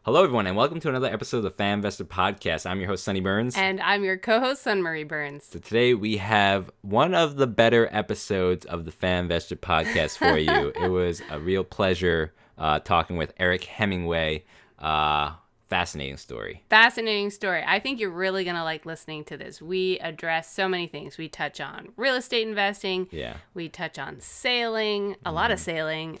Hello, everyone, and welcome to another episode of the Fan Investor Podcast. I'm your host, Sonny Burns. And I'm your co-host, Sunmarie Burns. So today we have one of the better episodes of the Fan Investor Podcast for you. It was a real pleasure talking with Erik Hemingway. Fascinating story. Fascinating story. I think you're really going to like listening to this. We address so many things. We touch on real estate investing. Yeah. We touch on sailing, a lot of sailing.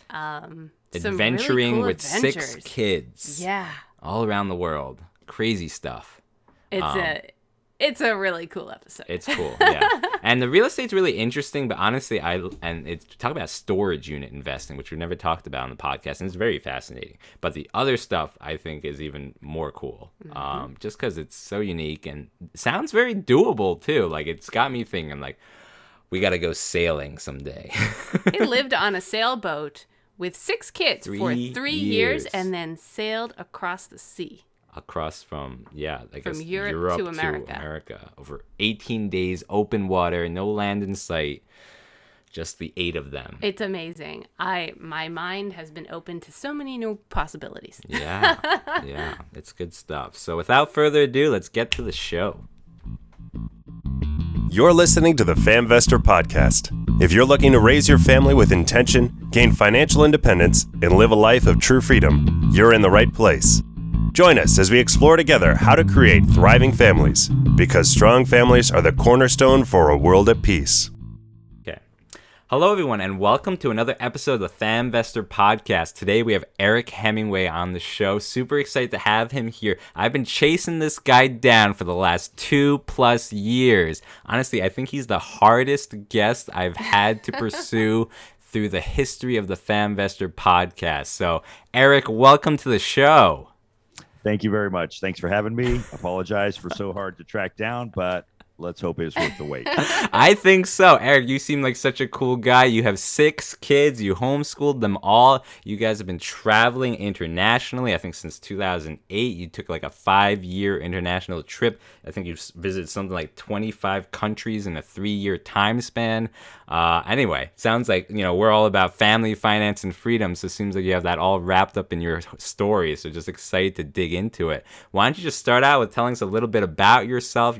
Adventuring really cool with adventures. 6 kids. Yeah. All around the world. Crazy stuff. It's a really cool episode. It's cool, yeah. And the real estate's really interesting, but honestly, it's talk about storage unit investing, which we've never talked about on the podcast, and it's very fascinating. But the other stuff, I think, is even more cool, just because it's so unique and sounds very doable too. Like, it's got me thinking, like, we got to go sailing someday. He lived on a sailboat with 6 kids for 3 years and then sailed across the sea. Across from, from Europe to America. Over 18 days, open water, no land in sight, just the 8 of them. It's amazing. My mind has been open to so many new possibilities. Yeah, it's good stuff. So without further ado, let's get to the show. You're listening to the FAMvestor Podcast. If you're looking to raise your family with intention, gain financial independence, and live a life of true freedom, you're in the right place. Join us as we explore together how to create thriving families, because strong families are the cornerstone for a world at peace. Okay. Hello, everyone, and welcome to another episode of the FAMvestor Podcast. Today, we have Erik Hemingway on the show. Super excited to have him here. I've been chasing this guy down for the last 2+ years. Honestly, I think he's the hardest guest I've had to pursue through the history of the FAMvestor Podcast. So, Erik, welcome to the show. Thank you very much. Thanks for having me. Apologize for so hard to track down, but let's hope it's worth the wait. I think so. Erik, you seem like such a cool guy. You have 6 kids. You homeschooled them all. You guys have been traveling internationally. I think since 2008, you took like a 5-year international trip. I think you've visited something like 25 countries in a 3-year time span. Anyway, sounds like, we're all about family, finance, and freedom. So it seems like you have that all wrapped up in your story. So just excited to dig into it. Why don't you just start out with telling us a little bit about yourself,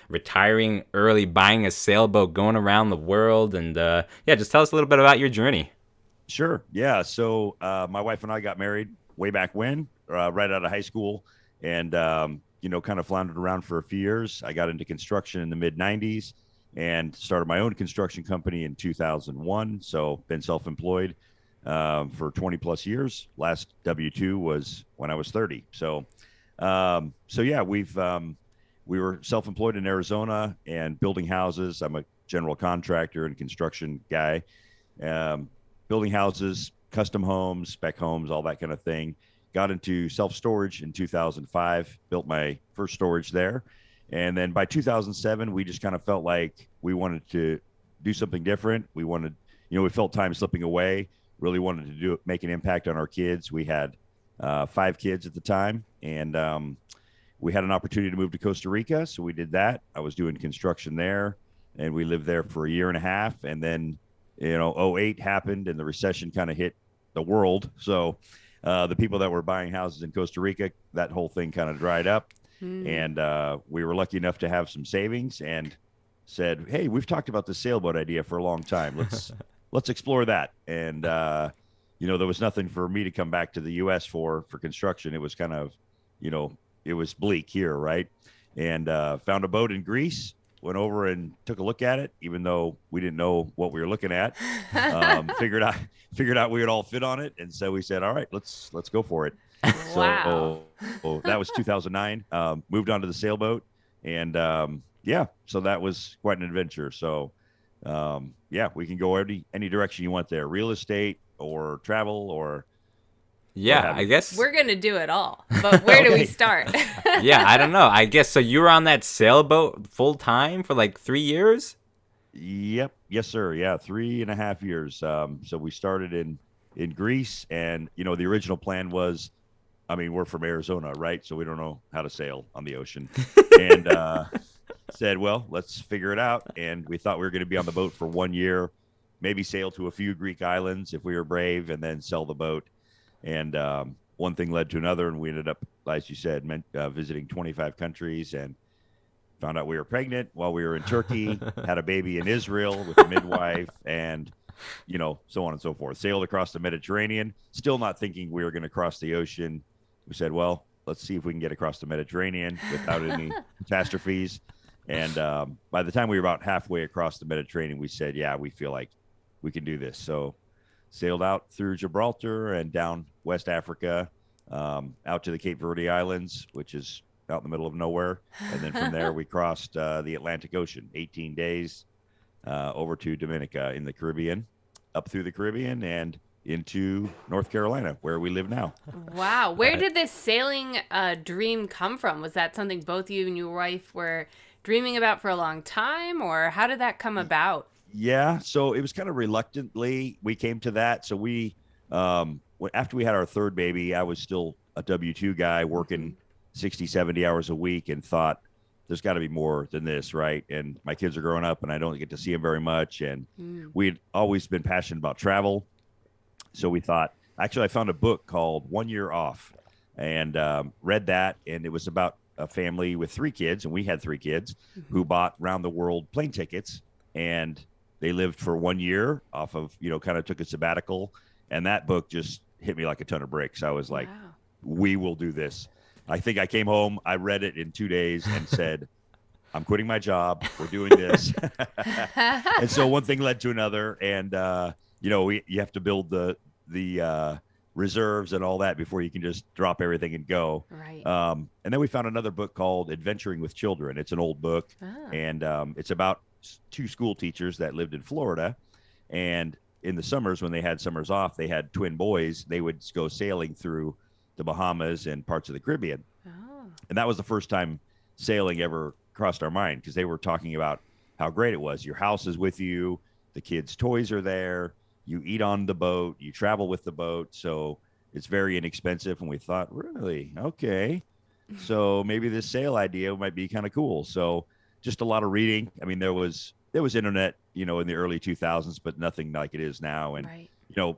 retiring early, buying a sailboat, going around the world, and just tell us a little bit about your journey. Sure. Yeah. So my wife and I got married way back when, right out of high school, and kind of floundered around for a few years. I got into construction in the mid 90s and started my own construction company in 2001. So been self-employed for 20+ years. Last W-2 was when I was 30. So we were self-employed in Arizona and building houses. I'm a general contractor and construction guy. Building houses, custom homes, spec homes, all that kind of thing. Got into self-storage in 2005, built my first storage there. And then by 2007, we just kind of felt like we wanted to do something different. We wanted, we felt time slipping away, really wanted to make an impact on our kids. We had 5 kids at the time, and we had an opportunity to move to Costa Rica, so we did that. I was doing construction there, and we lived there for a year and a half. And then, 2008 happened, and the recession kind of hit the world. So the people that were buying houses in Costa Rica, that whole thing kind of dried up. And we were lucky enough to have some savings and said, hey, we've talked about the sailboat idea for a long time. Let's explore that. And, there was nothing for me to come back to the U.S. for construction. It was kind of, it was bleak here, right? And found a boat in Greece, went over and took a look at it, even though we didn't know what we were looking at. Figured out we would all fit on it, and so we said, all right, let's go for it. Wow. So that was 2009. Moved on to the sailboat, and so that was quite an adventure. So we can go any direction you want there, real estate or travel or. Yeah, I guess we're going to do it all, but where do we start? Yeah, I don't know. I guess so. You were on that sailboat full time for like 3 years? Yep. Yes, sir. Yeah. 3.5 years. So we started in Greece, and, the original plan was, we're from Arizona, right? So we don't know how to sail on the ocean, and said, well, let's figure it out. And we thought we were going to be on the boat for 1 year, maybe sail to a few Greek islands if we were brave, and then sell the boat. And one thing led to another, and we ended up, as you said, visiting 25 countries, and found out we were pregnant while we were in Turkey, had a baby in Israel with a midwife, and, so on and so forth. Sailed across the Mediterranean, still not thinking we were going to cross the ocean. We said, well, let's see if we can get across the Mediterranean without any catastrophes. And by the time we were about halfway across the Mediterranean, we said, yeah, we feel like we can do this. So sailed out through Gibraltar and down West Africa, out to the Cape Verde Islands, which is out in the middle of nowhere. And then from there, we crossed the Atlantic Ocean, 18 days, over to Dominica in the Caribbean, up through the Caribbean and into North Carolina, where we live now. Wow. Where did this sailing dream come from? Was that something both you and your wife were dreaming about for a long time, or how did that come about? Yeah, so it was kind of reluctantly we came to that. So we, after we had our third baby, I was still a W-2 guy working 60, 70 hours a week, and thought there's got to be more than this, right? And my kids are growing up and I don't get to see them very much. And we'd always been passionate about travel. So we thought, actually, I found a book called 1 Year Off, and read that. And it was about a family with 3 kids, and we had 3 kids who bought round the world plane tickets, and they lived for 1 year off of, kind of took a sabbatical. And that book just hit me like a ton of bricks. I was like, wow, we will do this. I think I came home, I read it in 2 days and said, I'm quitting my job. We're doing this. And so one thing led to another. And, you have to build the reserves and all that before you can just drop everything and go. Right. And then we found another book called Adventuring with Children. It's an old book. And it's about 2 school teachers that lived in Florida. And in the summers, when they had summers off, they had twin boys. They would go sailing through the Bahamas and parts of the Caribbean. And that was the first time sailing ever crossed our mind, because they were talking about how great it was. Your house is with you. The kids' toys are there. You eat on the boat. You travel with the boat. So it's very inexpensive. And we thought, really? Okay. So maybe this sail idea might be kind of cool. So just a lot of reading. I mean, there was internet, in the early 2000s, but nothing like it is now. And,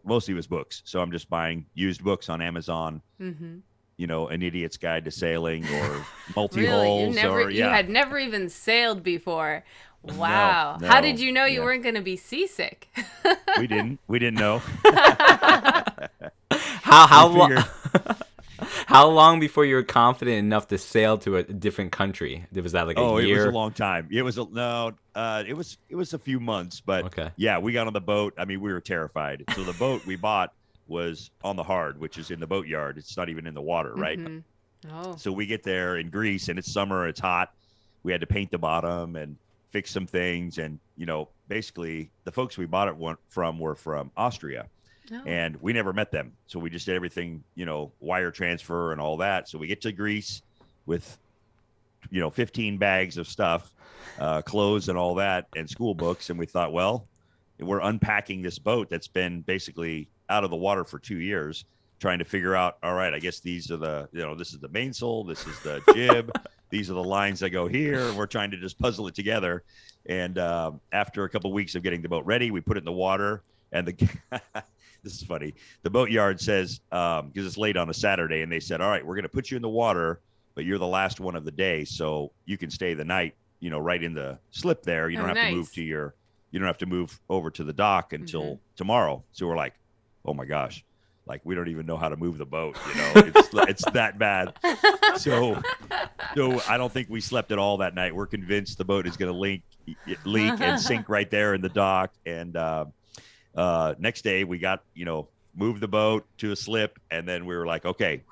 mostly it was books. So I'm just buying used books on Amazon, An Idiot's Guide to Sailing, or Multi-Hulls. Really? You had never even sailed before. Wow. No, how did you know you weren't going to be seasick? We didn't know. How long before you were confident enough to sail to a different country? Was that like a year? It was a long time. It was it was a few months, but okay. Yeah, we got on the boat. I mean, we were terrified. So the boat we bought was on the hard, which is in the boatyard. It's not even in the water, right? Oh. So we get there in Greece, and it's summer, it's hot. We had to paint the bottom and fix some things. And, basically the folks we bought it from were from Austria. Oh. And we never met them. So we just did everything, wire transfer and all that. So we get to Greece with, 15 bags of stuff, clothes and all that, and school books. And we thought, well, we're unpacking this boat that's been basically out of the water for 2 years, trying to figure out, all right, I guess these are this is the mainsail, this is the jib, these are the lines that go here. And we're trying to just puzzle it together. And after a couple of weeks of getting the boat ready, we put it in the water, and this is funny. The boatyard says, because it's late on a Saturday, and they said, all right, we're going to put you in the water, but you're the last one of the day, so you can stay the night, right in the slip there. You don't have to move you don't have to move over to the dock until tomorrow. So we're like, oh my gosh, like we don't even know how to move the boat. It's that bad. So I don't think we slept at all that night. We're convinced the boat is going to leak and sink right there in the dock. And next day we got, moved the boat to a slip, and then we were like, okay,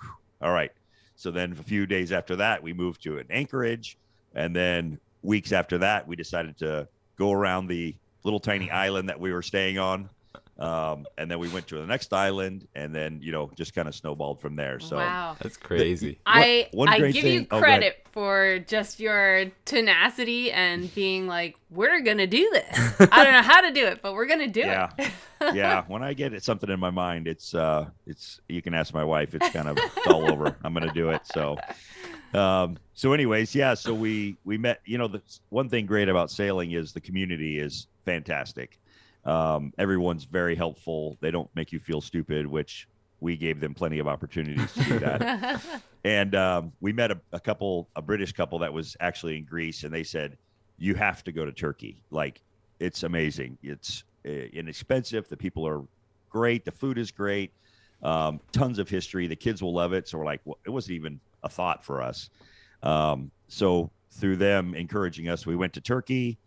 all right. So then a few days after that, we moved to an anchorage. And then weeks after that, we decided to go around the little tiny island that we were staying on. And then we went to the next island, and then, just kind of snowballed from there. So wow, that's crazy. I give you credit for just your tenacity and being like, we're going to do this. I don't know how to do it, but we're going to do it. Yeah. When I get something in my mind, it's you can ask my wife, it's kind of it's all over. I'm going to do it. So anyways, yeah. So we met, the one thing great about sailing is the community is fantastic. Everyone's very helpful. They don't make you feel stupid, which we gave them plenty of opportunities to do that. And we met a British couple that was actually in Greece, and they said, you have to go to Turkey. Like, it's amazing. It's inexpensive. The people are great. The food is great. Tons of history. The kids will love it. So we're like, well, it wasn't even a thought for us. So through them encouraging us, we went to Turkey,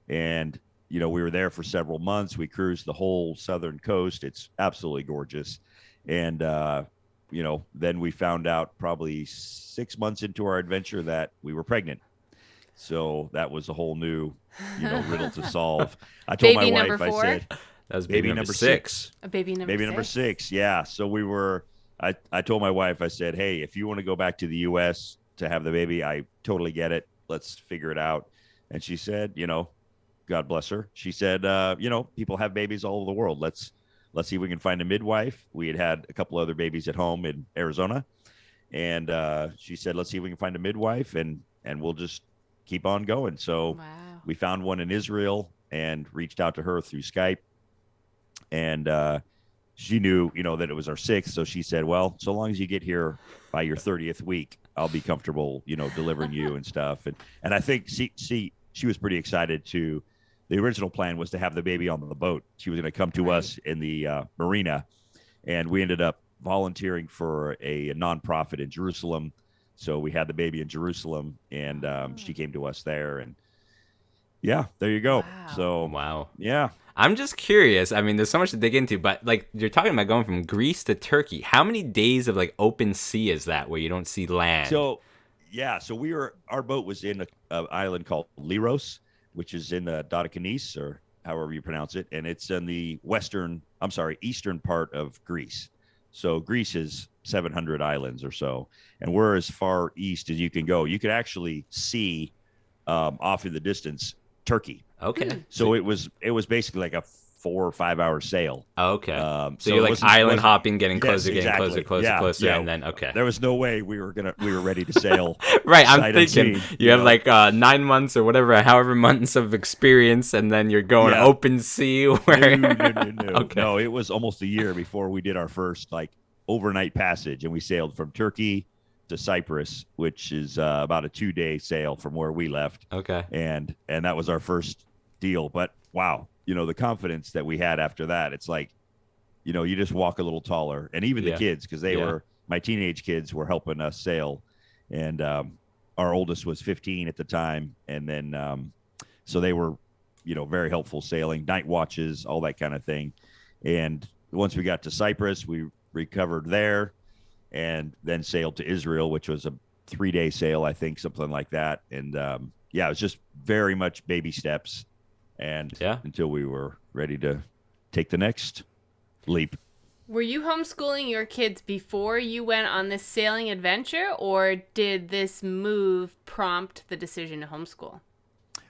and we were there for several months. We cruised the whole southern coast. It's absolutely gorgeous. And then we found out probably 6 months into our adventure that we were pregnant. So that was a whole new riddle to solve. I told baby my number wife, 4? I said, that was baby number 6. A baby number 6. Yeah. So we were, I told my wife, I said, hey, if you want to go back to the US to have the baby, I totally get it. Let's figure it out. And she said, God bless her. She said, people have babies all over the world. Let's see if we can find a midwife. We had a couple other babies at home in Arizona. And she said, let's see if we can find a midwife, and we'll just keep on going. So we found one in Israel and reached out to her through Skype. And she knew, that it was our 6th. So she said, well, so long as you get here by your 30th week, I'll be comfortable, delivering you and stuff. And I think she was pretty excited to. The original plan was to have the baby on the boat. She was going to come to us in the marina, and we ended up volunteering for a nonprofit in Jerusalem. So we had the baby in Jerusalem, and she came to us there, and yeah, there you go. Wow. So wow, yeah. I'm just curious. I mean, there's so much to dig into, but like you're talking about going from Greece to Turkey. How many days of like open sea is that where you don't see land? So our boat was in an island called Leros, which is in the Dodecanese, or however you pronounce it. And it's in the eastern part of Greece. So Greece is 700 islands or so. And we're as far east as you can go. You could actually see off in the distance, Turkey. Okay. So it was basically like a 4 or 5 hour sail. Okay. So you're like island hopping, getting closer, closer, yeah. And then okay. There was no way we were ready to sail. Right. I'm thinking you have like 9 months or whatever, however months of experience, and then you're going open sea. Where... No. Okay. No, it was almost a year before we did our first like overnight passage, and we sailed from Turkey to Cyprus, which is about a 2-day sail from where we left. Okay. And that was our first deal. But wow. The confidence that we had after that, it's like, you just walk a little taller. And even the kids, because my teenage kids were helping us sail. And our oldest was 15 at the time. And then, so they were, very helpful sailing, night watches, all that kind of thing. And once we got to Cyprus, we recovered there and then sailed to Israel, which was a 3-day sail, I think, something like that. And it was just very much baby steps. And until we were ready to take the next leap. Were you homeschooling your kids before you went on this sailing adventure, or did this move prompt the decision to homeschool?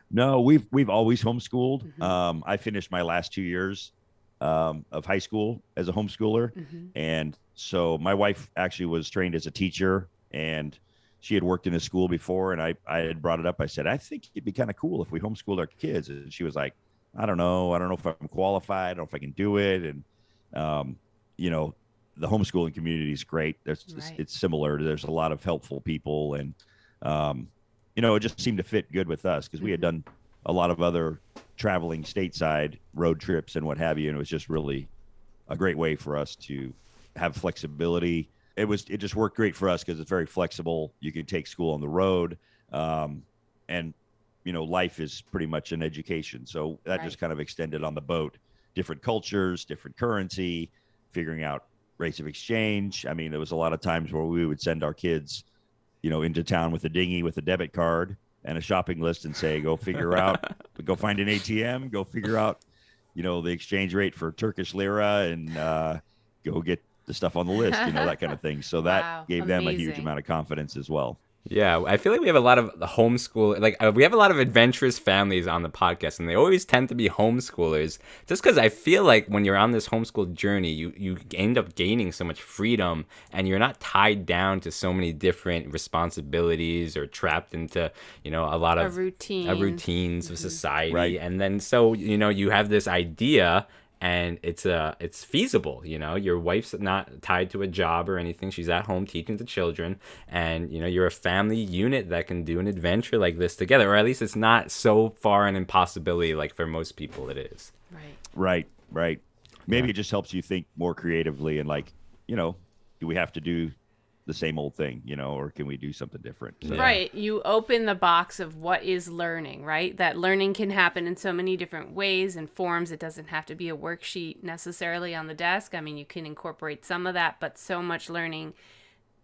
No, we've always homeschooled. Mm-hmm. I finished my last 2 years of high school as a homeschooler. Mm-hmm. And so my wife actually was trained as a teacher, and she had worked in a school before, and I had brought it up. I said, I think it'd be kind of cool if we homeschooled our kids. And she was like, I don't know if I'm qualified. I don't know if I can do it. And, the homeschooling community is great. It's similar. There's a lot of helpful people. And, it just seemed to fit good with us because we had done a lot of other traveling stateside road trips and what have you. And it was just really a great way for us to have flexibility. It just worked great for us because it's very flexible. You can take school on the road, and life is pretty much an education. So that just kind of extended on the boat, different cultures, different currency, figuring out rates of exchange. I mean, there was a lot of times where we would send our kids, into town with a dinghy with a debit card and a shopping list and say, go figure out, go find an ATM, go figure out, the exchange rate for Turkish lira, and go get the stuff on the list, that kind of thing. So that gave them a huge amount of confidence as well. Yeah, I feel like we have a lot of homeschool, we have a lot of adventurous families on the podcast, and they always tend to be homeschoolers. Just because I feel like when you're on this homeschool journey, you end up gaining so much freedom, and you're not tied down to so many different responsibilities or trapped into, a lot of routines of society. Right. And then so you have this idea. and it's feasible. Your wife's not tied to a job or anything. She's at home teaching the children, and you're a family unit that can do an adventure like this together, or at least it's not so far an impossibility like for most people it is. Right. Maybe it just helps you think more creatively and like, do we have to do the same old thing, or can we do something different? So. Right. You open the box of what is learning, right? That learning can happen in so many different ways and forms. It doesn't have to be a worksheet necessarily on the desk. I mean, you can incorporate some of that, but so much learning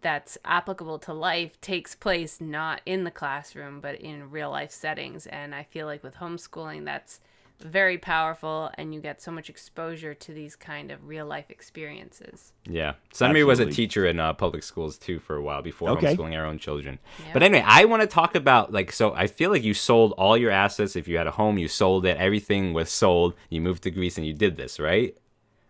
that's applicable to life takes place not in the classroom, but in real life settings. And I feel like with homeschooling, that's very powerful, and you get so much exposure to these kind of real life experiences. Yeah. Sunmi was a teacher in public schools too for a while before homeschooling our own children. Yep. But anyway, I want to talk about so I feel like you sold all your assets. If you had a home, you sold it. Everything was sold. You moved to Greece and you did this, right?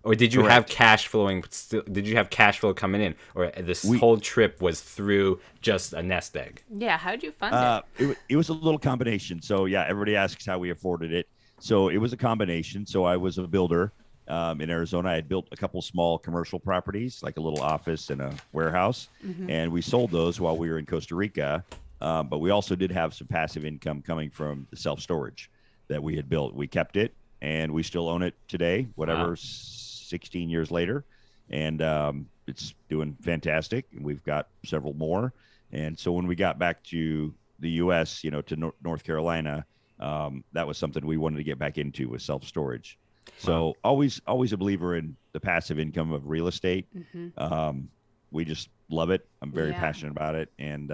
Or did you have cash flowing? Did you have cash flow coming in, or this whole trip was through just a nest egg? Yeah. How'd you fund it? It was a little combination. So yeah, everybody asks how we afforded it. So it was a combination. So I was a builder in Arizona. I had built a couple small commercial properties, like a little office and a warehouse, and we sold those while we were in Costa Rica. But we also did have some passive income coming from the self-storage that we had built. We kept it, and we still own it today, 16 years later. And it's doing fantastic. And we've got several more. And so when we got back to the U.S., to North Carolina, that was something we wanted to get back into, with self-storage. So always a believer in the passive income of real estate. We just love it. I'm very passionate about it. And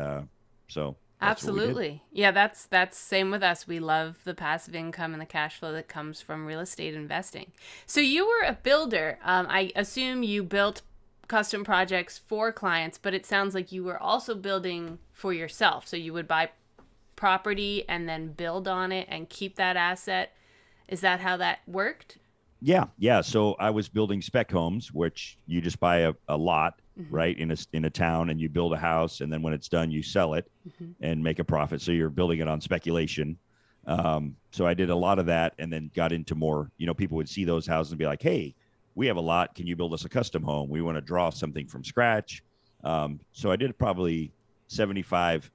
so absolutely. Yeah, that's same with us. We love the passive income and the cash flow that comes from real estate investing. So you were a builder. I assume you built custom projects for clients, but it sounds like you were also building for yourself. So you would buy property and then build on it and keep that asset. Is that how that worked? Yeah. So I was building spec homes, which you just buy a lot, right, in a town, and you build a house, and then when it's done, you sell it and make a profit. So you're building it on speculation. So I did a lot of that, and then got into more. People would see those houses and be like, "Hey, we have a lot. Can you build us a custom home? We want to draw something from scratch." So I did probably 75%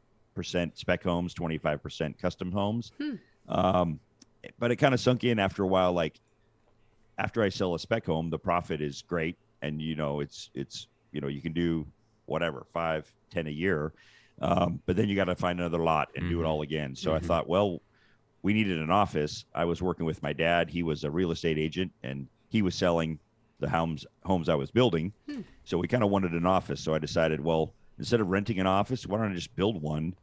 spec homes, 25% custom homes. But it kind of sunk in after a while. Like after I sell a spec home, the profit is great. And, it's you can do whatever, 5, 10 a year. But then you got to find another lot and do it all again. So I thought, well, we needed an office. I was working with my dad. He was a real estate agent, and he was selling the homes I was building. So we kind of wanted an office. So I decided, well, instead of renting an office, why don't I just build one?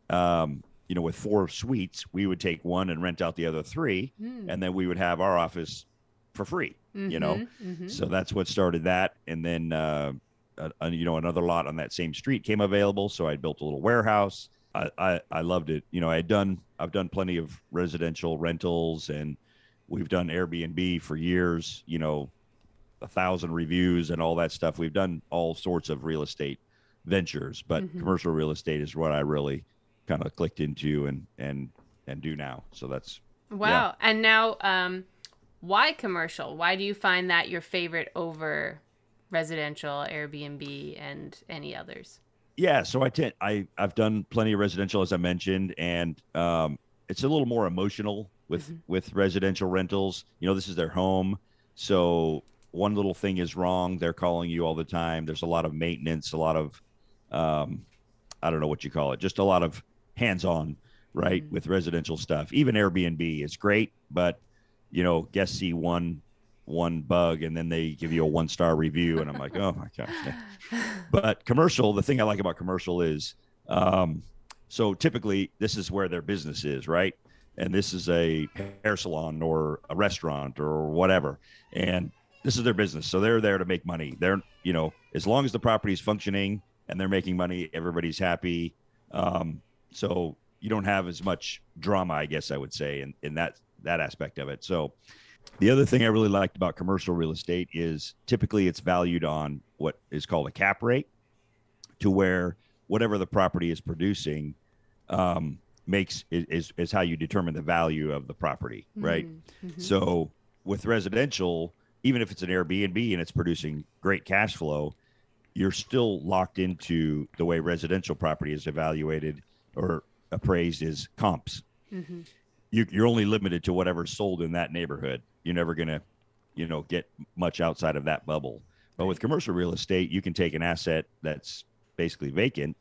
With 4 suites, we would take one and rent out the other 3, and then we would have our office for free. So that's what started that. And then another lot on that same street came available, so I built a little warehouse. I loved it. I've done plenty of residential rentals, and we've done Airbnb for years. 1,000 reviews and all that stuff. We've done all sorts of real estate ventures, but commercial real estate is what I really kind of clicked into and do now. So that's wow. Yeah. And now, why commercial? Why do you find that your favorite over residential, Airbnb, and any others? Yeah, so I've done plenty of residential, as I mentioned, and it's a little more emotional with residential rentals. This is their home, so one little thing is wrong, they're calling you all the time. There's a lot of maintenance, a lot of I don't know what you call it, just a lot of hands-on, right, with residential stuff. Even Airbnb is great, but guests see one bug and then they give you a 1-star review, and I'm like, oh my gosh. But commercial, the thing I like about commercial is so typically this is where their business is, right? And this is a hair salon or a restaurant or whatever, and this is their business, so they're there to make money. They're as long as the property is functioning and they're making money, everybody's happy. So you don't have as much drama, I guess I would say, in that aspect of it. So the other thing I really liked about commercial real estate is typically it's valued on what is called a cap rate, to where whatever the property is producing is how you determine the value of the property, right? So with residential, even if it's an Airbnb and it's producing great cash flow, you're still locked into the way residential property is evaluated or appraised as comps. Mm-hmm. You're only limited to whatever's sold in that neighborhood. You're never going to, get much outside of that bubble. But with commercial real estate, you can take an asset that's basically vacant,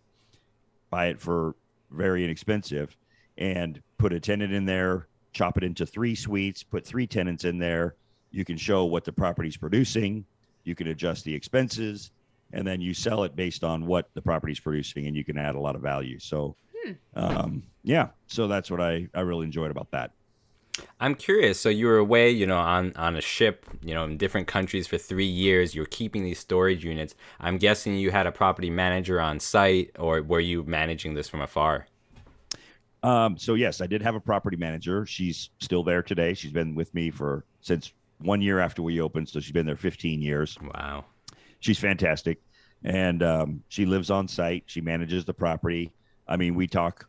buy it for very inexpensive, and put a tenant in there, chop it into 3 suites, put 3 tenants in there. You can show what the property's producing. You can adjust the expenses, and then you sell it based on what the property's producing, and you can add a lot of value. So, so that's what I really enjoyed about that. I'm curious. So you were away, on a ship, in different countries for 3 years. You're keeping these storage units. I'm guessing you had a property manager on site, or were you managing this from afar? So yes, I did have a property manager. She's still there today. She's been with me since 1 year after we opened. So she's been there 15 years. Wow. She's fantastic. And she lives on site. She manages the property. I mean, we talk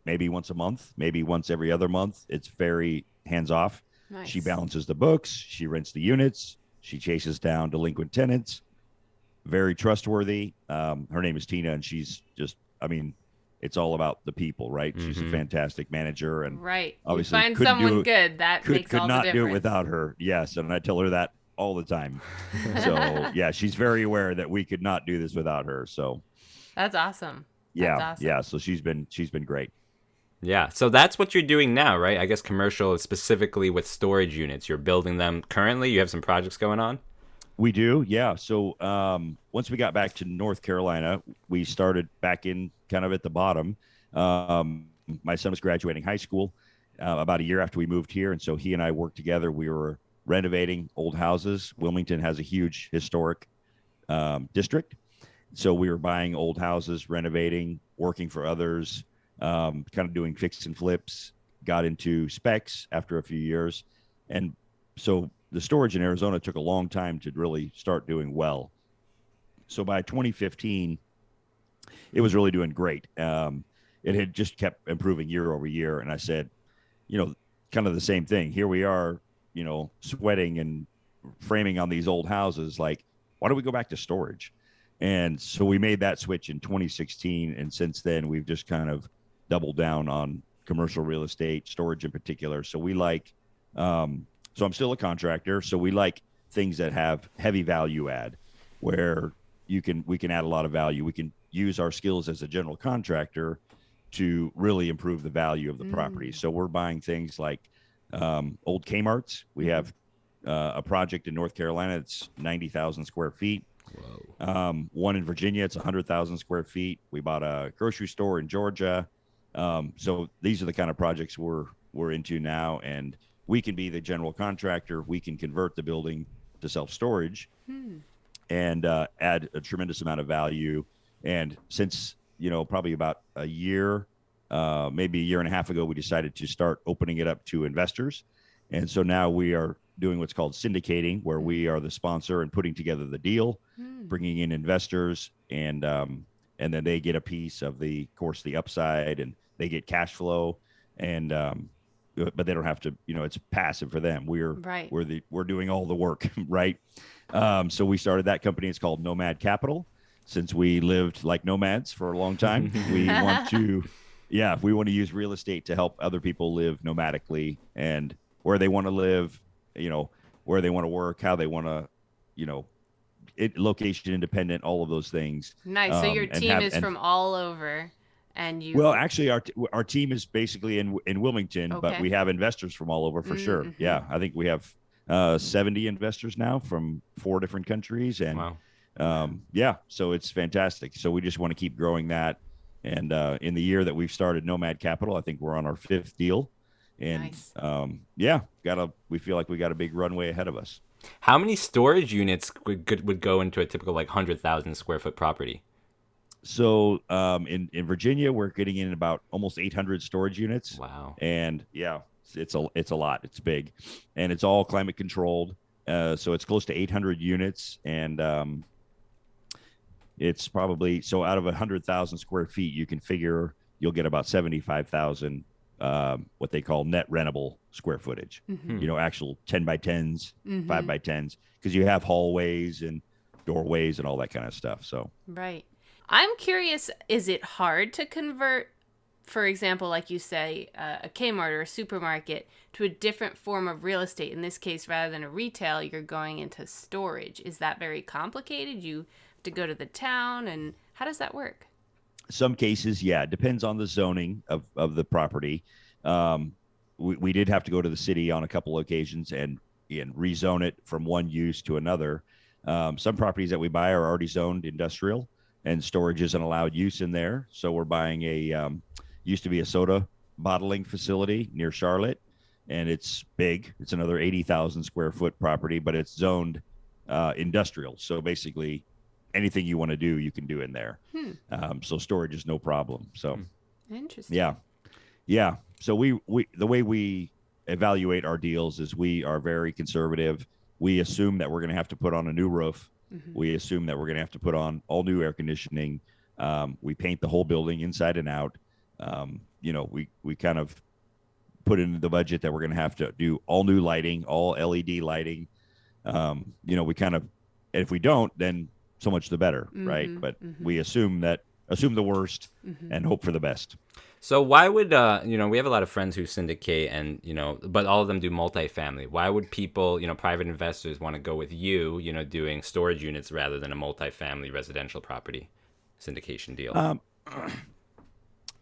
maybe once a month, maybe once every other month. It's very hands off. Nice. She balances the books. She rents the units. She chases down delinquent tenants. Very trustworthy. Her name is Tina, and she's just, it's all about the people, right? Mm-hmm. She's a fantastic manager, and right. Obviously, you find someone good that makes all the difference. Could not do it without her. Yes, and I tell her that all the time. So yeah, she's very aware that we could not do this without her. So that's awesome. Yeah. So she's been great. Yeah. So that's what you're doing now, right? I guess commercial is specifically with storage units. You're building them currently. You have some projects going on. We do, yeah. So once we got back to North Carolina, we started back in kind of at the bottom. My son was graduating high school about a year after we moved here, and so he and I worked together. We were renovating old houses. Wilmington has a huge historic district, so we were buying old houses, renovating, working for others, kind of doing fix and flips. Got into specs after a few years, and so the storage in Arizona took a long time to really start doing well. So by 2015, it was really doing great. It had just kept improving year over year. And I said, kind of the same thing. Here we are, sweating and framing on these old houses. Like, why don't we go back to storage? And so we made that switch in 2016. And since then, we've just kind of doubled down on commercial real estate, storage in particular. So we like, so I'm still a contractor. So we like things that have heavy value add, where we can add a lot of value. We can use our skills as a general contractor to really improve the value of the property. So we're buying things like old Kmart's. We have a project in North Carolina. It's 90,000 square feet. Whoa. One in Virginia. It's 100,000 square feet. We bought a grocery store in Georgia. So these are the kind of projects we're into now, and we can be the general contractor. We can convert the building to self-storage and add a tremendous amount of value. And since, probably about a year, maybe a year and a half ago, we decided to start opening it up to investors. And so now we are doing what's called syndicating, where we are the sponsor and putting together the deal, bringing in investors, and then they get a piece of the upside, and they get cash flow, and but they don't have to, it's passive for them. We're doing all the work, right? So we started that company. It's called Nomad Capital. Since we lived like nomads for a long time, we want to use real estate to help other people live nomadically, and where they want to live, where they want to work, how they want to, location independent, all of those things. Nice. So your team is from all over. And well, actually, our team is basically in Wilmington, okay. But we have investors from all over for sure. Yeah, I think we have 70 investors now from 4 different countries, and wow. So it's fantastic. So we just want to keep growing that. And in the year that we've started Nomad Capital, I think we're on our 5th deal, and nice. We feel like we got a big runway ahead of us. How many storage units would go into a typical 100,000 square foot property? So in Virginia, we're getting in about almost 800 storage units. Wow. And it's a lot. It's big, and it's all climate controlled. So it's close to 800 units, and it's probably, so out of 100,000 square feet, you can figure you'll get about 75,000 what they call net rentable square footage. Actual 10 by 10s, 5 by 10s, because you have hallways and doorways and all that kind of stuff. So Right. I'm curious, is it hard to convert, for example, like you say, a Kmart or a supermarket to a different form of real estate? In this case, rather than a retail, you're going into storage. Is that very complicated? You have to go to the town, and how does that work? some cases, yeah, it depends on the zoning of the property. We did have to go to the city on a couple occasions and rezone it from one use to another. Some properties that we buy are already zoned industrial, and storage is an allowed use in there. So we're buying used to be a soda bottling facility near Charlotte, and it's big. It's another 80,000 square foot property, but it's zoned industrial. So basically, anything you want to do, you can do in there. So storage is no problem. So Interesting. yeah. So we the way we evaluate our deals is we are very conservative. We assume that we're going to have to put on a new roof. We assume that we're going to have to put on all new air conditioning. We paint the whole building inside and out. We kind of put into the budget that we're going to have to do all new lighting, all LED lighting. We kind of, and if we don't, then so much the better, right? But we assume the worst and hope for the best. So why would we have a lot of friends who syndicate, and but all of them do multifamily. Why would people, private investors, want to go with you, doing storage units rather than a multifamily residential property syndication deal?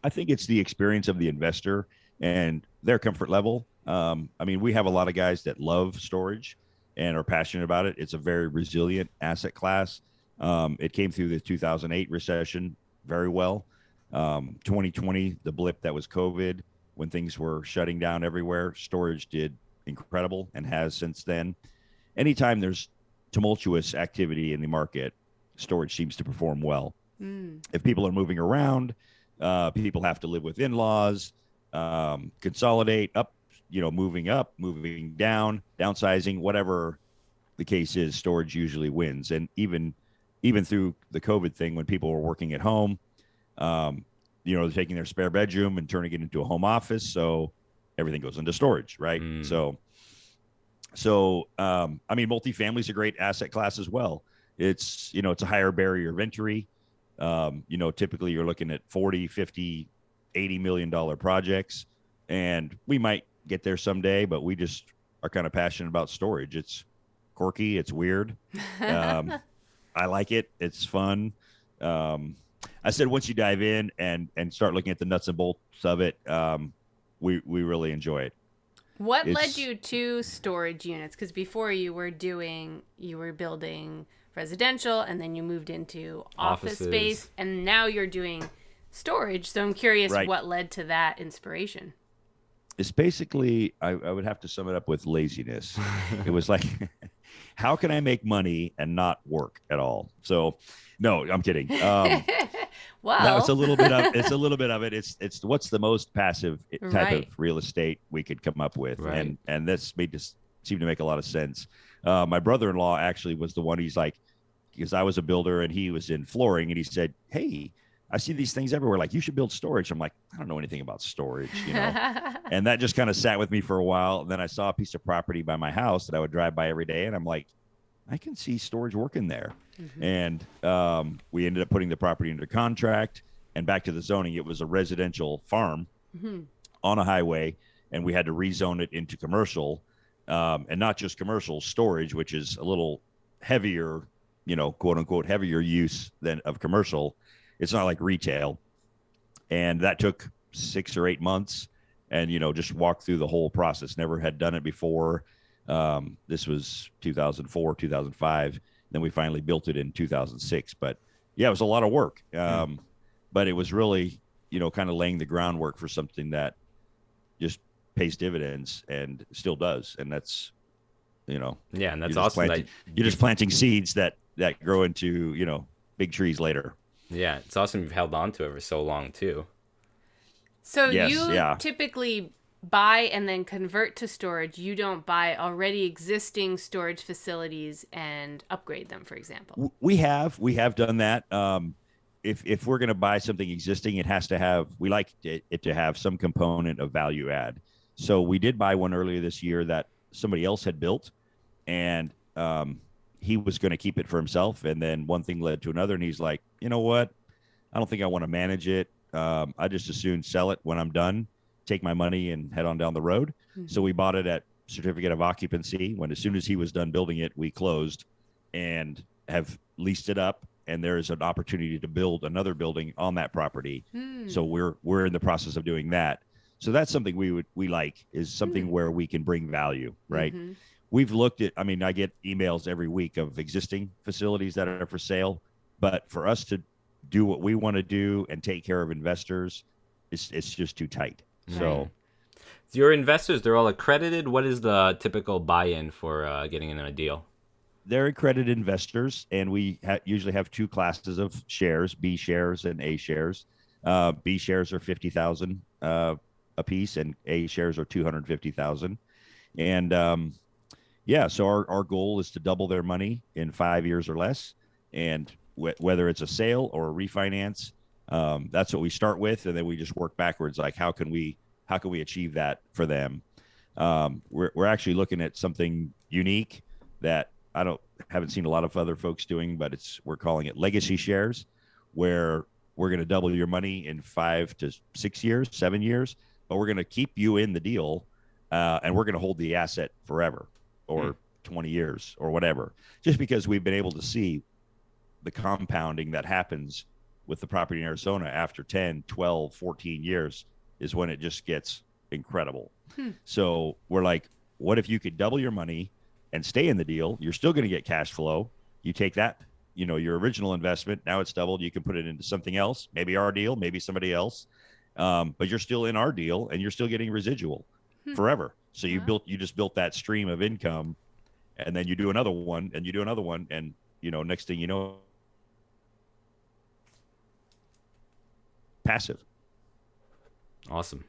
I think it's the experience of the investor and their comfort level. We have a lot of guys that love storage and are passionate about it. It's a very resilient asset class. It came through the 2008 recession very well. 2020, the blip that was COVID, when things were shutting down everywhere, storage did incredible and has since then. Anytime there's tumultuous activity in the market, storage seems to perform well. If people are moving around, people have to live with in-laws, consolidate moving down, downsizing, whatever the case is, storage usually wins. And even through the COVID thing, when people were working at home, they're taking their spare bedroom and turning it into a home office. So everything goes into storage, right? So multifamily is a great asset class as well. It's a higher barrier of entry. Typically you're looking at 40, 50, $80 million projects, and we might get there someday, but we just are kind of passionate about storage. It's quirky. It's weird. I like it. It's fun. I said, once you dive in and start looking at the nuts and bolts of it, we really enjoy it. What led you to storage units? Because before you were building residential, and then you moved into office space, and now you're doing storage. So I'm curious, what led to that inspiration? It's basically, I would have to sum it up with laziness. It was like, how can I make money and not work at all? So, no, I'm kidding. Wow. No, it's a little bit of it. It's what's the most passive type of real estate we could come up with, and this made just seem to make a lot of sense. My brother-in-law actually was the one. He's like, because I was a builder and he was in flooring, and he said, "Hey, I see these things everywhere. Like, you should build storage." I'm like, I don't know anything about storage, and that just kind of sat with me for a while. And then I saw a piece of property by my house that I would drive by every day, and I'm like, I can see storage working there. And we ended up putting the property under contract, and back to the zoning. It was a residential farm on a highway, and we had to rezone it into commercial, and not just commercial storage, which is a little heavier, quote unquote, heavier use than of commercial. It's not like retail. And that took 6 or 8 months, and, just walked through the whole process. Never had done it before. This was 2004, 2005. Then we finally built it in 2006. But yeah, it was a lot of work. But it was really, kind of laying the groundwork for something that just pays dividends and still does. And that's, yeah, and that's awesome. You're just planting seeds that grow into, big trees later. Yeah, it's awesome you've held on to it for so long too. So you typically buy and then convert to storage. You don't buy already existing storage facilities and upgrade them, for example. We have done that. if we're going to buy something existing, it has to have, we like it to have some component of value add. So we did buy one earlier this year that somebody else had built, and he was going to keep it for himself. And then one thing led to another, and he's like, you know what? I don't think I want to manage it. I just as soon sell it when I'm done, take my money and head on down the road. Mm-hmm. So we bought it at certificate of occupancy. When as soon as he was done building it, we closed and have leased it up. And there is an opportunity to build another building on that property. So we're in the process of doing that. So that's something we like, is something where we can bring value, right? Mm-hmm. We've looked at, I mean, I get emails every week of existing facilities that are for sale, but for us to do what we want to do and take care of investors, it's just too tight. Right. So your investors, they're all accredited. What is the typical buy-in for getting in a deal? They're accredited investors, and we usually have two classes of shares: B shares and A shares. B shares are 50,000 a piece, and A shares are 250,000. And so our goal is to double their money in 5 years or less. And whether it's a sale or a refinance, that's what we start with, and then we just work backwards. Like, how can we achieve that for them? We're actually looking at something unique that haven't seen a lot of other folks doing, but we're calling it legacy shares, where we're going to double your money in 5 to 6 years, 7 years, but we're going to keep you in the deal, and we're going to hold the asset forever, or 20 years or whatever, just because we've been able to see the compounding that happens with the property in Arizona after 10, 12, 14 years is when it just gets incredible. So we're like, what if you could double your money and stay in the deal? You're still going to get cash flow. You take that, your original investment, now it's doubled. You can put it into something else, maybe our deal, maybe somebody else. But you're still in our deal, and you're still getting residual forever. So you just built that stream of income, and then you do another one, and you do another one. And, next thing you know, passive. Awesome.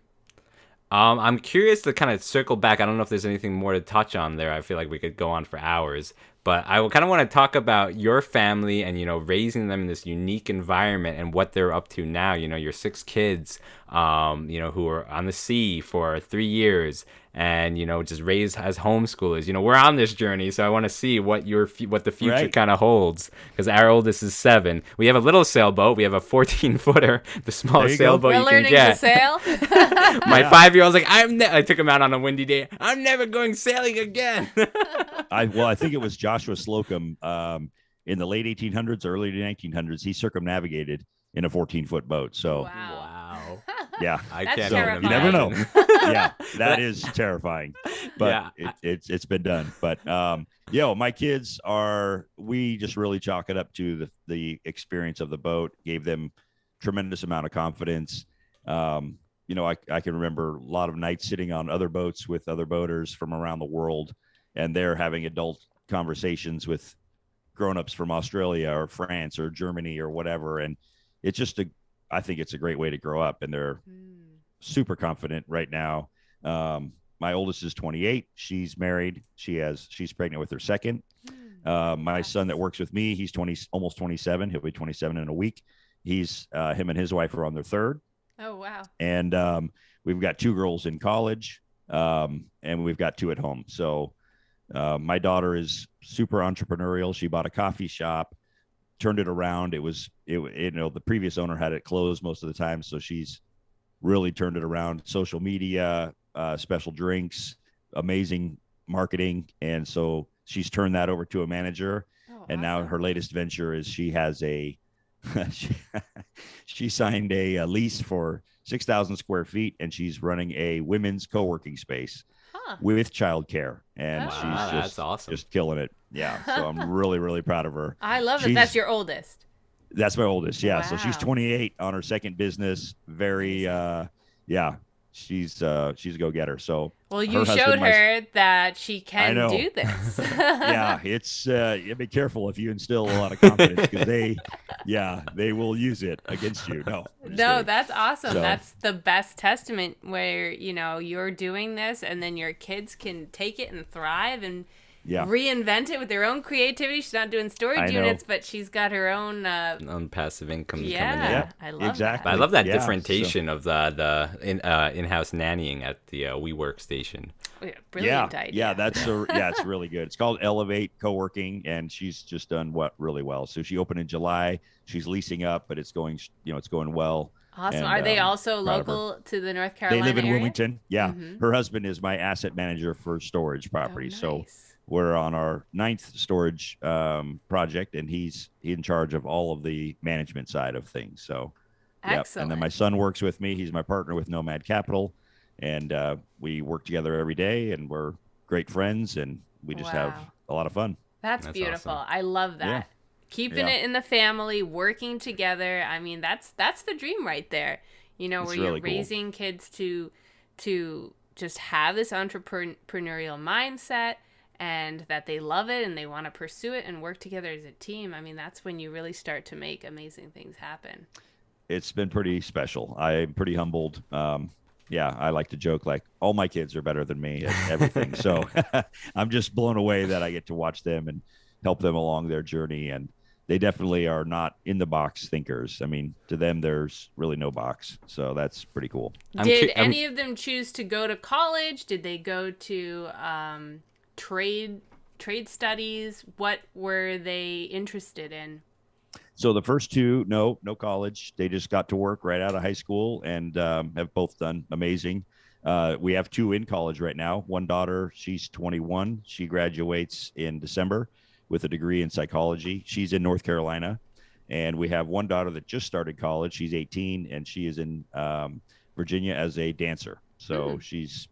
I'm curious to kind of circle back. I don't know if there's anything more to touch on there. I feel like we could go on for hours, but I kind of want to talk about your family and, raising them in this unique environment and what they're up to now. Your 6 kids, who are on the sea for 3 years and, just raised as homeschoolers. We're on this journey, so I want to see what the future kind of holds, because our oldest is 7. We have a little sailboat. We have a 14-footer, the smallest sailboat you can get. We're learning to sail. My 5-year-old's like, I took him out on a windy day. I'm never going sailing again. I think it was Joshua Slocum in the late 1800s, early 1900s. He circumnavigated in a 14-foot boat. So wow. Yeah, I can't. Terrifying. You never know. Yeah, that is terrifying, but it's been done. But my kids we just really chalk it up to the experience of the boat. Gave them tremendous amount of confidence. I can remember a lot of nights sitting on other boats with other boaters from around the world, and they're having adult conversations with grown-ups from Australia or France or Germany or whatever. And it's just I think it's a great way to grow up, and they're super confident right now. My oldest is 28. She's married. She's pregnant with her second. My son that works with me, he's almost 27. He'll be 27 in a week. Him and his wife are on their third. Oh, wow. And we've got 2 girls in college, and we've got 2 at home. So my daughter is super entrepreneurial. She bought a coffee shop, turned it around. The previous owner had it closed most of the time, so she's really turned it around. Social media, special drinks, amazing marketing, and so she's turned that over to a manager. And now her latest venture is she has she signed a lease for 6,000 square feet, and she's running a women's co-working space with childcare, and that's awesome. Just killing it. Yeah, so I'm really, really proud of her. I love it. That's your oldest. That's my oldest. Yeah, wow. So she's 28 on her second business. Very, she's a go-getter. So you showed her that she can do this. Yeah, it's you be careful if you instill a lot of confidence, because they will use it against you. No, that's awesome. So, that's the best testament where you're doing this, and then your kids can take it and thrive, and reinvent it with her own creativity. She's not doing storage units, but she's got her own passive income coming in. Yeah, I love that. I love that differentiation of the in-house nannying at the WeWork station. Brilliant idea. Yeah, it's really good. It's called Elevate Co-working, and she's just done really well. So she opened in July. She's leasing up, but it's going well. Awesome. And, are they also local to the North Carolina They live in area? Wilmington. Yeah. Her husband is my asset manager for storage properties. Oh, nice. So we're on our 9th storage project, and he's in charge of all of the management side of things. So, excellent. And then my son works with me. He's my partner with Nomad Capital, and we work together every day, and we're great friends, and we just have a lot of fun. That's beautiful. Awesome. I love that. Yeah. Keeping it in the family, working together. I mean, that's the dream right there. You know, where you're raising kids to just have this entrepreneurial mindset, and that they love it and they want to pursue it and work together as a team. I mean, that's when you really start to make amazing things happen. It's been pretty special. I'm pretty humbled. I like to joke like all my kids are better than me at everything. So I'm just blown away that I get to watch them and help them along their journey. And they definitely are not in the box thinkers. I mean, to them, there's really no box. So that's pretty cool. Did any of them choose to go to college? Did they go to trade studies? What were they interested in? So the first two, no college. They just got to work right out of high school and have both done amazing. We have 2 in college right now. One daughter, she's 21. She graduates in December with a degree in psychology. She's in North Carolina. And we have one daughter that just started college. She's 18, and she is in Virginia as a dancer. So she's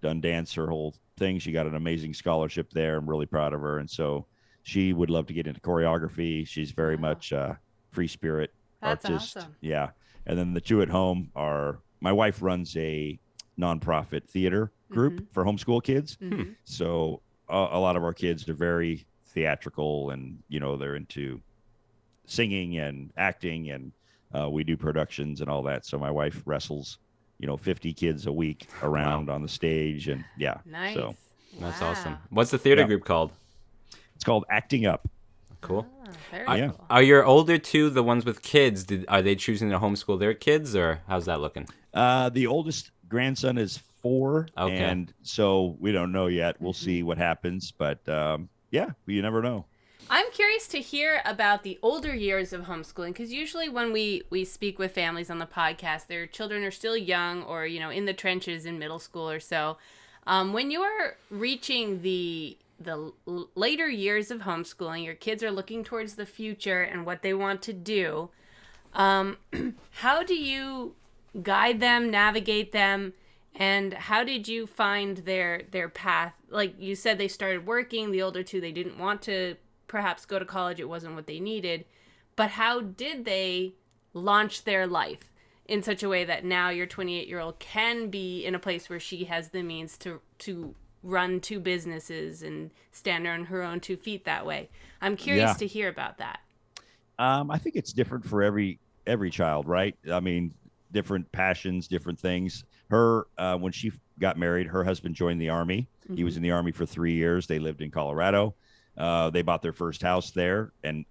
done dance her whole thing. She got an amazing scholarship there. I'm really proud of her. And so she would love to get into choreography. She's very much free spirit artist. Awesome. Yeah. And then the 2 at home are, my wife runs a nonprofit theater group for homeschool kids. So a lot of our kids are very theatrical, and, they're into singing and acting, and we do productions and all that. So my wife wrestles, 50 kids a week around on the stage, and nice. So that's awesome. What's the theater group called? It's called Acting Up. Cool. Very cool. Are your older 2 the ones with kids? Are they choosing to homeschool their kids, or how's that looking? The oldest grandson is 4, and so we don't know yet. We'll see what happens, but you never know. I'm curious to hear about the older years of homeschooling, because usually when we speak with families on the podcast, their children are still young or, in the trenches in middle school or so. When you are reaching the later years of homeschooling, your kids are looking towards the future and what they want to do. How do you guide them, navigate them, and how did you find their path? Like you said, they started working. The older 2, they didn't want to perhaps go to college. It wasn't what they needed. But how did they launch their life in such a way that now your 28-year-old can be in a place where she has the means to run 2 businesses and stand on her own 2 feet that way? I'm curious to hear about that. I think it's different for every child, right? I mean, different passions, different things. Her, when she got married, her husband joined the Army. He was in the Army for 3 years. They lived in Colorado. They bought their first house there and,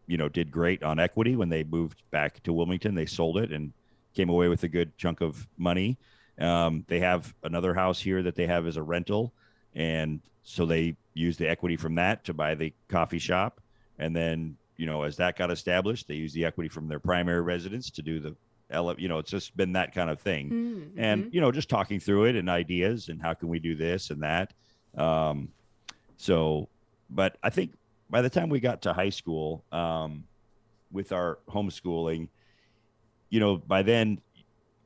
did great on equity. When they moved back to Wilmington, they sold it and came away with a good chunk of money. They have another house here that they have as a rental. And so they used the equity from that to buy the coffee shop. And then, as that got established, they used the equity from their primary residence to do the, it's just been that kind of thing. And, just talking through it and ideas and how can we do this and that. But I think by the time we got to high school, with our homeschooling, by then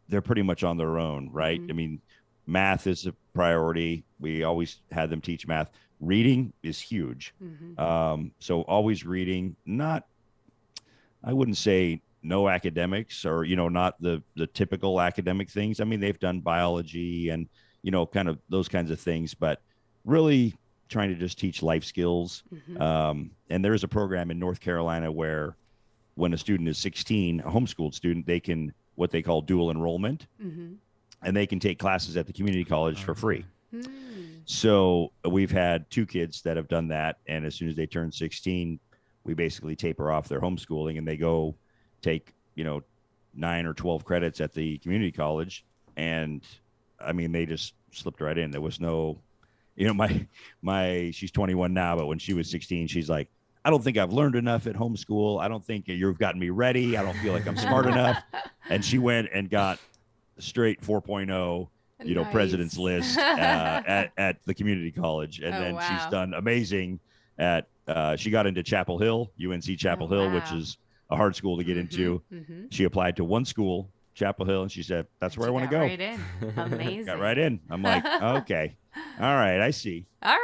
they're pretty much on their own, right? I mean, math is a priority. We always had them teach math. Reading is huge. So always reading, I wouldn't say no academics or, not the typical academic things. I mean, they've done biology and, kind of those kinds of things, but really trying to just teach life skills. And there is a program in North Carolina where when a student is 16, a homeschooled student, they can, what they call dual enrollment, and they can take classes at the community college for free. So we've had 2 kids that have done that. And as soon as they turn 16, we basically taper off their homeschooling and they go take, 9 or 12 credits at the community college. And I mean, they just slipped right in. There was no, she's 21 now, but when she was 16, she's like, I don't think I've learned enough at homeschool. I don't think you've gotten me ready. I don't feel like I'm smart enough. And she went and got straight 4.0, Nice. president's list at the community college. And then she's done amazing at, she got into Chapel Hill, UNC Chapel Hill, which is a hard school to get into. She applied to one school, Chapel Hill, and she said, that's where I want to go. Right in. Amazing. Got right in. I'm like, okay. All right. I see. All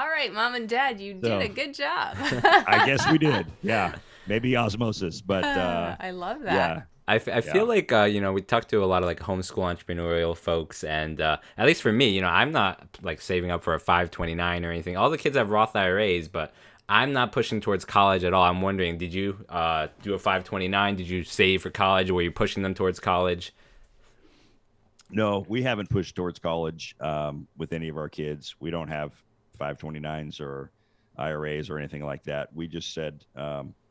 right, Mom and Dad, you did a good job. I guess we did. Yeah. Maybe osmosis, but I love that. yeah. I feel like, we talk to a lot of like homeschool entrepreneurial folks, and at least for me, I'm not like saving up for a 529 or anything. All the kids have Roth IRAs, but I'm not pushing towards college at all. I'm wondering, did you do a 529? Did you save for college, or were you pushing them towards college? No, we haven't pushed towards college with any of our kids. We don't have 529s or IRAs or anything like that. We just said,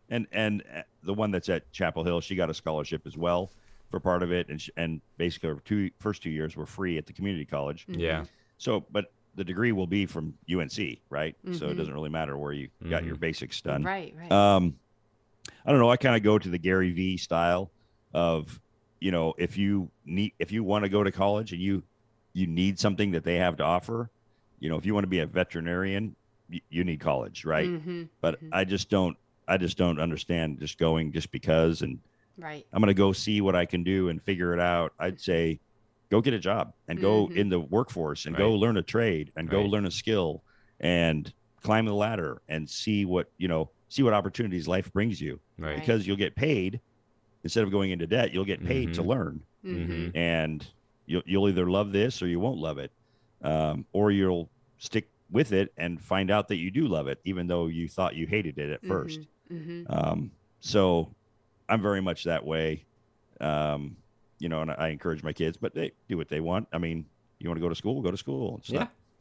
and the one that's at Chapel Hill, she got a scholarship as well for part of it, and basically her first 2 years were free at the community college. Yeah. So, but the degree will be from UNC, right? So it doesn't really matter where you got your basics done. Right. I don't know. I kind of go to the Gary V style of, if you want to go to college and you need something that they have to offer, if you want to be a veterinarian, you need college, right? But I just don't understand just going just because, and right. I'm going to go see what I can do and figure it out. I'd say, go get a job and go in the workforce and go learn a trade and go learn a skill and climb the ladder and see what opportunities life brings you. Right. Because you'll get paid instead of going into debt. You'll get paid to learn, and you'll either love this or you won't love it, or you'll stick with it and find out that you do love it, even though you thought you hated it at first. So I'm very much that way. And I encourage my kids, but they do what they want. I mean, you want to go to school, go to school.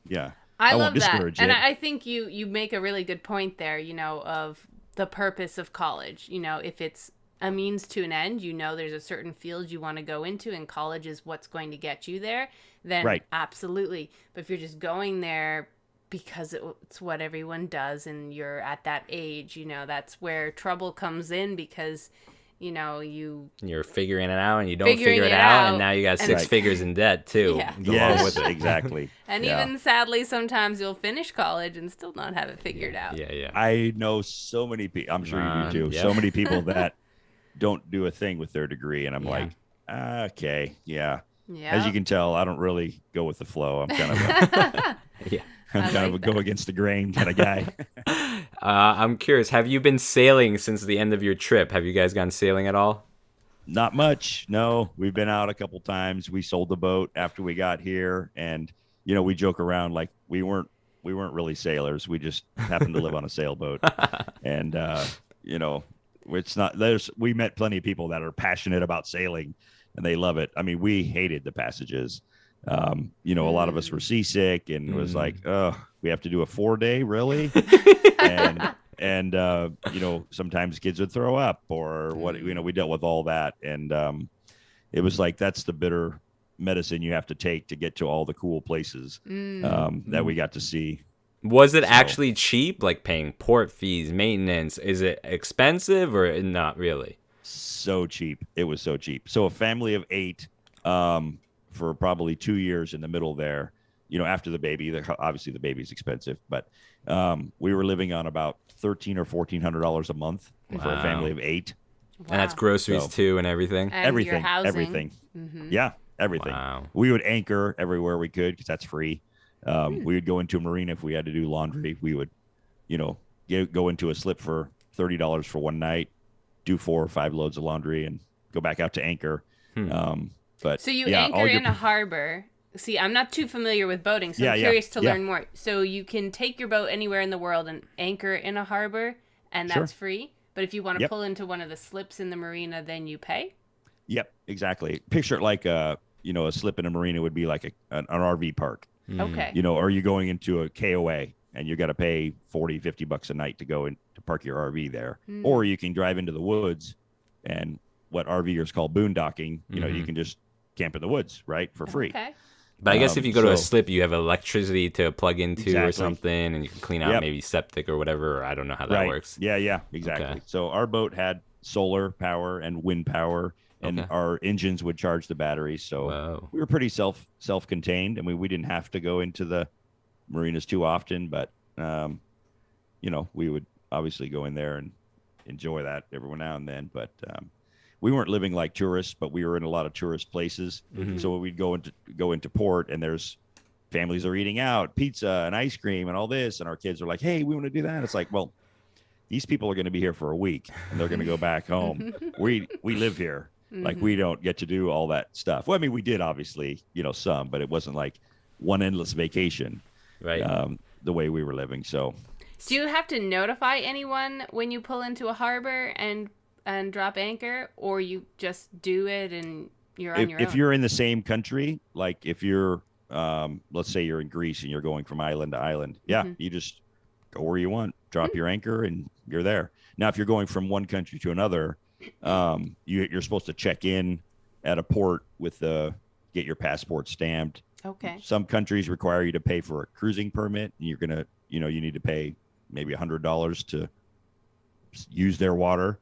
Yeah. I love won't that. discourage And it. I think you make a really good point there, of the purpose of college. If it's a means to an end, there's a certain field you want to go into and college is what's going to get you there, then absolutely. But if you're just going there because it's what everyone does and you're at that age, that's where trouble comes in, because you're figuring it out and you don't figure it out, and now you got 6 figures in debt too. Yeah. Yes, exactly. And even sadly, sometimes you'll finish college and still not have it figured out. Yeah. I know so many people, I'm sure you do too, so many people that don't do a thing with their degree. And I'm like, okay, yeah. As you can tell, I don't really go with the flow. I'm kind of a, I'm kind of a go against the grain kind of guy. I'm curious, have you been sailing since the end of your trip? Have you guys gone sailing at all? Not much. No, we've been out a couple times. We sold the boat after we got here, and we joke around like we weren't really sailors. We just happened to live on a sailboat, and it's not. We met plenty of people that are passionate about sailing, and they love it. I mean, we hated the passages. A lot of us were seasick, and it was like, oh, we have to do a 4-day, really? and sometimes kids would throw up or what, we dealt with all that. And it was like, that's the bitter medicine you have to take to get to all the cool places that we got to see. Was it actually cheap, like paying port fees, maintenance? Is it expensive or not really? So cheap. It was so cheap. So a family of 8, for probably 2 years in the middle there, after the baby, obviously the baby's expensive, but we were living on about $1,300 or $1,400 a month for a family of 8. Wow. And that's groceries too and everything? And everything. your housing. Everything. Yeah, everything. Wow. We would anchor everywhere we could because that's free. We would go into a marina if we had to do laundry. We would, go into a slip for $30 for one night, do 4 or 5 loads of laundry, and go back out to anchor. But so you anchor in a harbor. See, I'm not too familiar with boating, so I'm curious to learn more. So you can take your boat anywhere in the world and anchor in a harbor, and that's free. But if you want to pull into one of the slips in the marina, then you pay? Yep, exactly. Picture it like a slip in a marina would be like an RV park. Okay. You know, or you going into a KOA and you got to pay 40, 50 bucks a night to go in to park your RV there. Or you can drive into the woods, and what RVers call boondocking, you know, you can just camp in the woods, right? For free. Okay. But I guess if you go to a so- slip, you have electricity to plug into or Exactly. something, and you can clean out Yep. maybe septic or whatever. Or I don't know how that Right. works. Yeah, exactly. Okay. So our boat had solar power and wind power, and Okay. our engines would charge the batteries. So Whoa. we were pretty self-contained. I mean, we didn't have to go into the marinas too often, but you know, we would obviously go in there and enjoy that every now and then. But we weren't living like tourists, but we were in a lot of tourist places. So we'd go into port, and there's families are eating out, pizza and ice cream and all this, and our kids are like, "Hey, we want to do that." It's like, well, these people are going to be here for a week, and they're going to go back home. We live here. Like, we don't get to do all that stuff. Well, I mean, we did obviously, you know, some, but it wasn't like one endless vacation, Right. the way we were living. So Do you have to notify anyone when you pull into a harbor and drop anchor, or you just do it and you're on your if own? you're in the same country, like if you're, let's say you're in Greece and you're going from island to island, you just go where you want, drop your anchor, and you're there. Now, if you're going from one country to another, you're supposed to check in at a port with get your passport stamped. Okay. Some countries require you to pay for a cruising permit, and you're gonna, you know, you need to pay maybe $100 to use their water.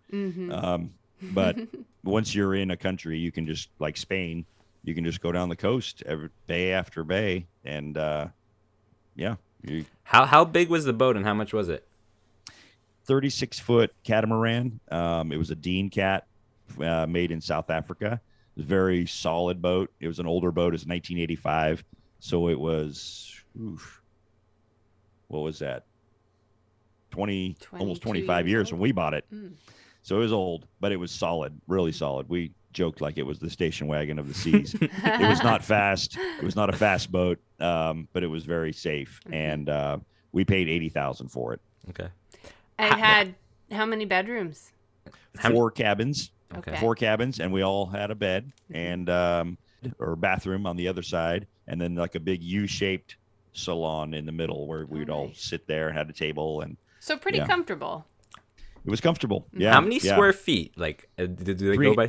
But once you're in a country, you can just, like Spain, you can just go down the coast every bay after bay, and How big was the boat, and how much was it? 36-foot catamaran. It was a Dean Cat, made in South Africa. It was a very solid boat. It was an older boat. It was 1985, so it was, what was that? 20, almost 22 25 years old? when we bought it. So it was old, but it was solid, really solid. We joked like it was the station wagon of the seas. It was not fast. It was not a fast boat, but it was very safe. And we paid $80,000 for it. Okay. It had how many bedrooms? 4 cabins. Okay. 4 cabins, and we all had a bed and or bathroom on the other side, and then like a big U-shaped salon in the middle where we'd all nice. sit there and had a table, and So pretty Yeah. comfortable. it was comfortable. Yeah. How many yeah. square feet? Like, do they go by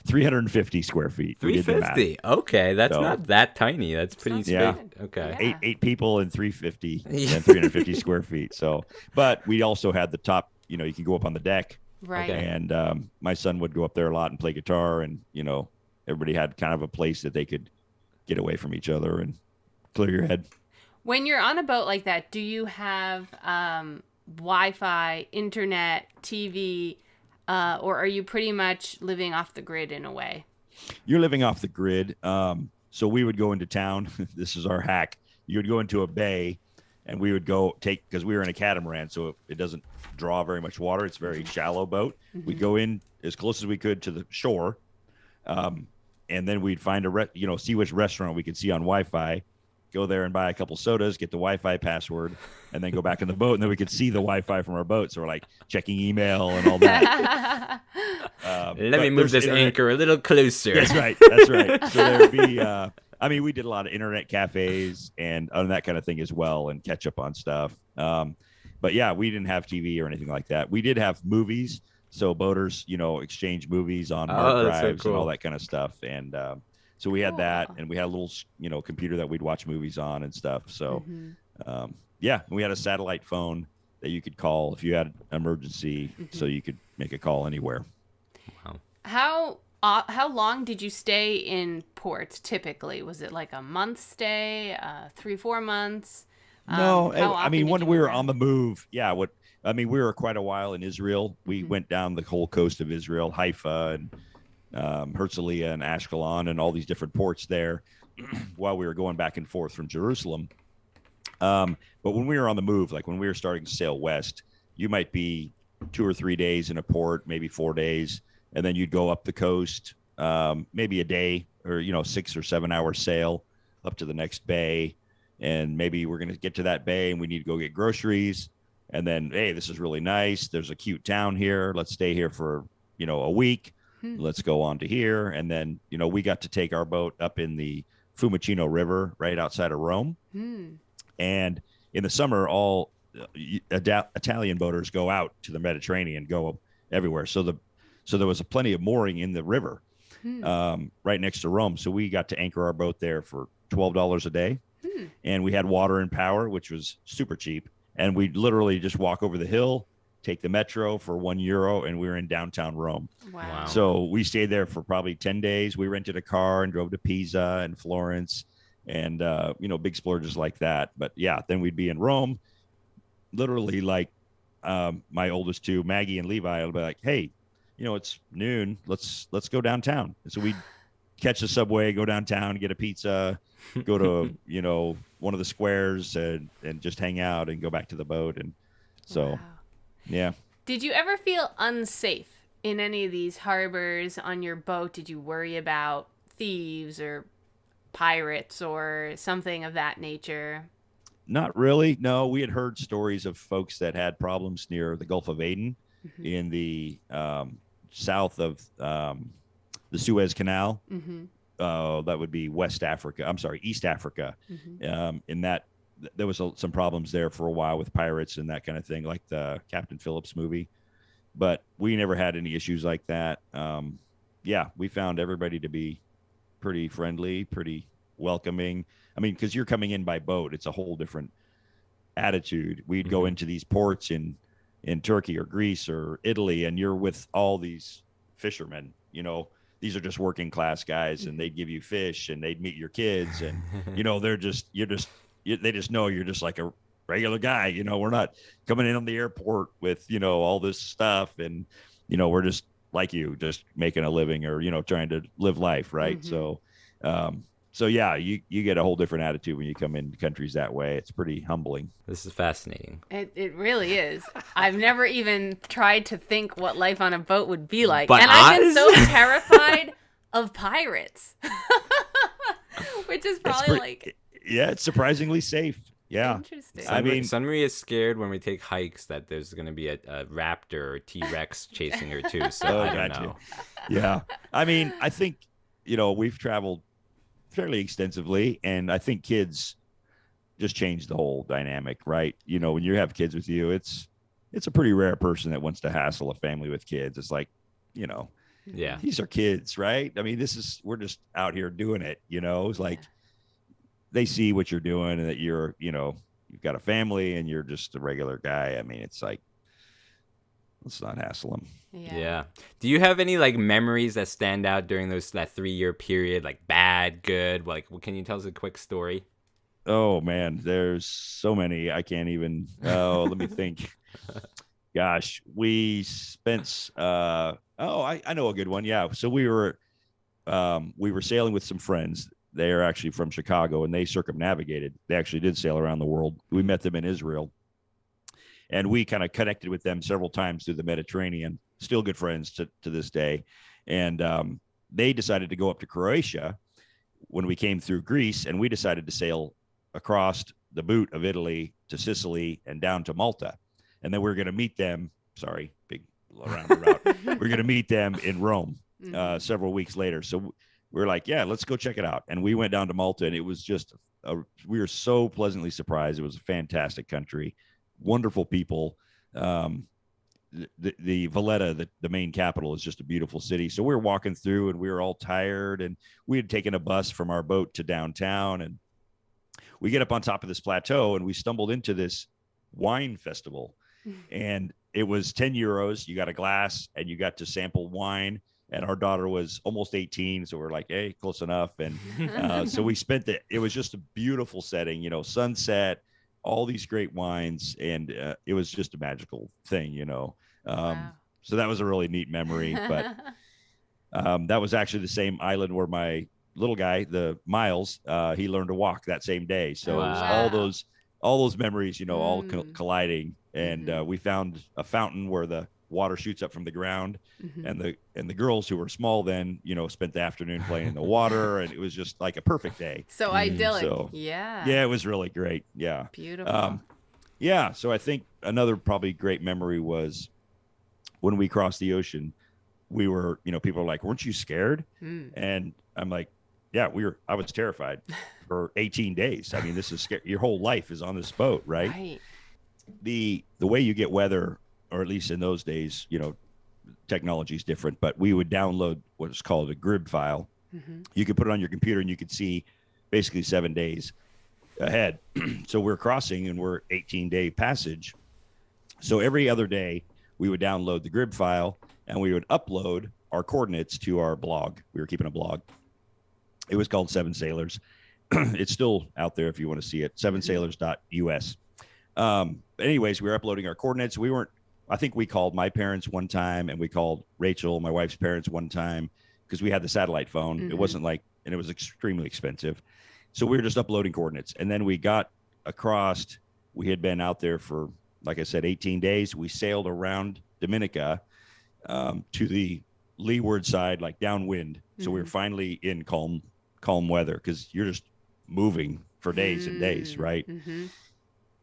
350 square feet. We did the math. 350? Okay, that's So- not that tiny. That's pretty big. Yeah. Okay. Yeah. Eight people and 350 Yeah. and 350 square feet. So, but we also had the top, you know, you can go up on the deck, Right. Okay. and my son would go up there a lot and play guitar, and, you know, everybody had kind of a place that they could get away from each other and clear your head. When you're on a boat like that, do you have Wi-Fi, internet, TV, or are you pretty much living off the grid in a way? You're living off the grid. So we would go into town. This is our hack. You would go into a bay, and we would go because we were in a catamaran, so it doesn't draw very much water. It's a very shallow boat. We'd go in as close as we could to the shore, and then we'd find see which restaurant we could see on Wi-Fi. Go there and buy a couple sodas, get the Wi-Fi password, and then go back in the boat, and then we could see the Wi-Fi from our boat. So we're like checking email and all that. Let me But move there's this internet- anchor a little closer. That's right. That's right. So there would be, I mean, we did a lot of internet cafes and that kind of thing as well, and catch up on stuff. But yeah, we didn't have TV or anything like that. We did have movies. So boaters, you know, exchange movies on hard that's so drives and all cool. that kind of stuff. And so we had that, Cool. and we had a little, you know, computer that we'd watch movies on and stuff. So Mm-hmm. yeah, we had a satellite phone that you could call if you had an emergency, so you could make a call anywhere. How long did you stay in port typically? Was it like a month stay, 3-4 months? No, How I often mean, did when you we move were around? on the move, we were quite a while in Israel. We went down the whole coast of Israel, Haifa and Herzliya and Ashkelon and all these different ports there while we were going back and forth from Jerusalem. But when we were on the move, like when we were starting to sail west, you might be 2 or 3 days in a port, maybe 4 days, and then you'd go up the coast, maybe a day or, 6 or 7 hour sail up to the next bay. And maybe we're going to get to that bay and we need to go get groceries. And then, hey, this is really nice. There's a cute town here. Let's stay here for, a week. Let's go on to here. And then, we got to take our boat up in the Fiumicino River right outside of Rome. And in the summer, all Italian boaters go out to the Mediterranean, go everywhere. So there was plenty of mooring in the river right next to Rome. So we got to anchor our boat there for $12 a day. And we had water and power, which was super cheap. And we literally just walk over the hill, take the metro for €1, and we were in downtown Rome. Wow. So we stayed there for probably 10 days. We rented a car and drove to Pisa and Florence and, big splurges like that. But yeah, then we'd be in Rome, literally like my oldest two, Maggie and Levi, will be like, hey, it's noon. Let's go downtown. And so we'd catch the subway, go downtown, get a pizza, go to, one of the squares and just hang out and go back to the boat. And so, Wow. Yeah. Did you ever feel unsafe in any of these harbors on your boat? Did you worry about thieves or pirates or something of that nature? Not really. No, we had heard stories of folks that had problems near the Gulf of Aden in the south of the Suez Canal. That would be East Africa. In that, there was some problems there for a while with pirates and that kind of thing, like the Captain Phillips movie. But we never had any issues like that. We found everybody to be pretty friendly, pretty welcoming. I mean, because you're coming in by boat, it's a whole different attitude. We'd go into these ports in Turkey or Greece or Italy, and you're with all these fishermen. These are just working class guys, and they'd give you fish, and they'd meet your kids, and they just know you're just like a regular guy. We're not coming in on the airport with all this stuff, and we're just like you, just making a living or trying to live life, right? So yeah, you get a whole different attitude when you come into countries that way. It's pretty humbling. This is fascinating. It really is. I've never even tried to think what life on a boat would be like. But and I've been so terrified of pirates. Which is probably Yeah, it's surprisingly safe. Yeah. Interesting. Sunmarie is scared when we take hikes that there's going to be a raptor or T-Rex chasing her too. So I don't know. Yeah. I think, we've traveled fairly extensively, and I think kids just change the whole dynamic, right? When you have kids with you, it's a pretty rare person that wants to hassle a family with kids. It's like, yeah, these are kids, right? We're just out here doing it, It's like they see what you're doing and that you're, you've got a family and you're just a regular guy. It's like, let's not hassle them. Yeah. Do you have any memories that stand out during that 3-year period, like bad, good? Can you tell us a quick story? Oh man, there's so many. I can't even. Let me think. Gosh, we spent. I know a good one. Yeah. So we were sailing with some friends. They are actually from Chicago, and they circumnavigated. They actually did sail around the world. We met them in Israel, and we kind of connected with them several times through the Mediterranean. Still good friends to this day. And they decided to go up to Croatia when we came through Greece, and we decided to sail across the boot of Italy to Sicily and down to Malta. And then we're going to meet them. Sorry, big roundabout. We're going to meet them in Rome several weeks later. So we're like, yeah, let's go check it out. And we went down to Malta, and it was just, we were so pleasantly surprised. It was a fantastic country, wonderful people. The Valletta, the main capital, is just a beautiful city. So we were walking through, and we were all tired, and we had taken a bus from our boat to downtown, and we get up on top of this plateau, and we stumbled into this wine festival, and it was €10. You got a glass, and you got to sample wine. And our daughter was almost 18, so we're like, hey, close enough. And so we spent it was just a beautiful setting, sunset, all these great wines, and it was just a magical thing, Wow. So that was a really neat memory. But that was actually the same island where my little guy, the Miles, he learned to walk that same day. So it was all those memories, all colliding. And we found a fountain where the water shoots up from the ground, and the girls, who were small then, spent the afternoon playing in the water, and it was just like a perfect day. So idyllic. So, yeah, it was really great. Yeah, beautiful. So I think another probably great memory was when we crossed the ocean. We were, people were like, weren't you scared? And I'm like, yeah, I was terrified for 18 days. I mean, this is scary. Your whole life is on this boat, right? Right. The way you get weather, or at least in those days, technology is different, but we would download what is called a grid file. Mm-hmm. You could put it on your computer and you could see basically 7 days ahead. So we're crossing and we're 18-day passage. So every other day we would download the grid file and we would upload our coordinates to our blog. We were keeping a blog. It was called Seven Sailors. It's still out there if you want to see it, sevensailors.us. Anyways, we were uploading our coordinates. I think we called my parents one time and we called Rachel, my wife's parents, one time because we had the satellite phone. Mm-hmm. It wasn't and it was extremely expensive. So we were just uploading coordinates. And then we got across, we had been out there for, like I said, 18 days. We sailed around Dominica to the leeward side, like downwind. So we were finally in calm weather because you're just moving for days and days, right? Mm-hmm.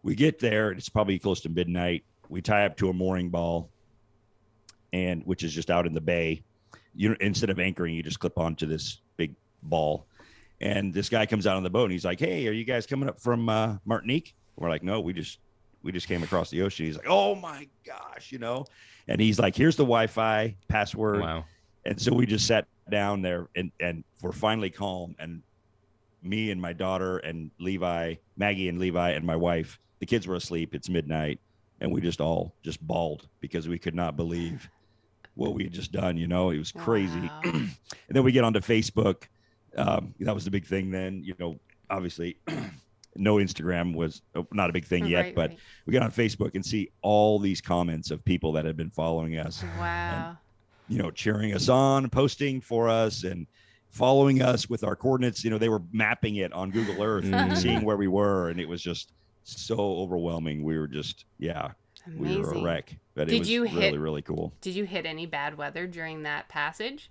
We get there, it's probably close to midnight. We tie up to a mooring ball, which is just out in the bay. Instead of anchoring, you just clip onto this big ball. And this guy comes out on the boat and he's like, "Hey, are you guys coming up from Martinique?" We're like, "No, we just came across the ocean." He's like, "Oh my gosh," And he's like, "Here's the Wi-Fi password." Wow. And so we just sat down there and we're finally calm. And me and my daughter and Maggie and Levi and my wife, the kids were asleep. It's midnight. And we just all bawled because we could not believe what we had just done. It was crazy. Wow. And then we get onto Facebook. That was the big thing then, obviously no Instagram was not a big thing yet, but we got on Facebook and see all these comments of people that had been following us. Wow. And, cheering us on, posting for us and following us with our coordinates. They were mapping it on Google Earth and seeing where we were. And it was just so overwhelming. We were just, Amazing. we were a wreck, but it was really, really cool. Did you hit any bad weather during that passage?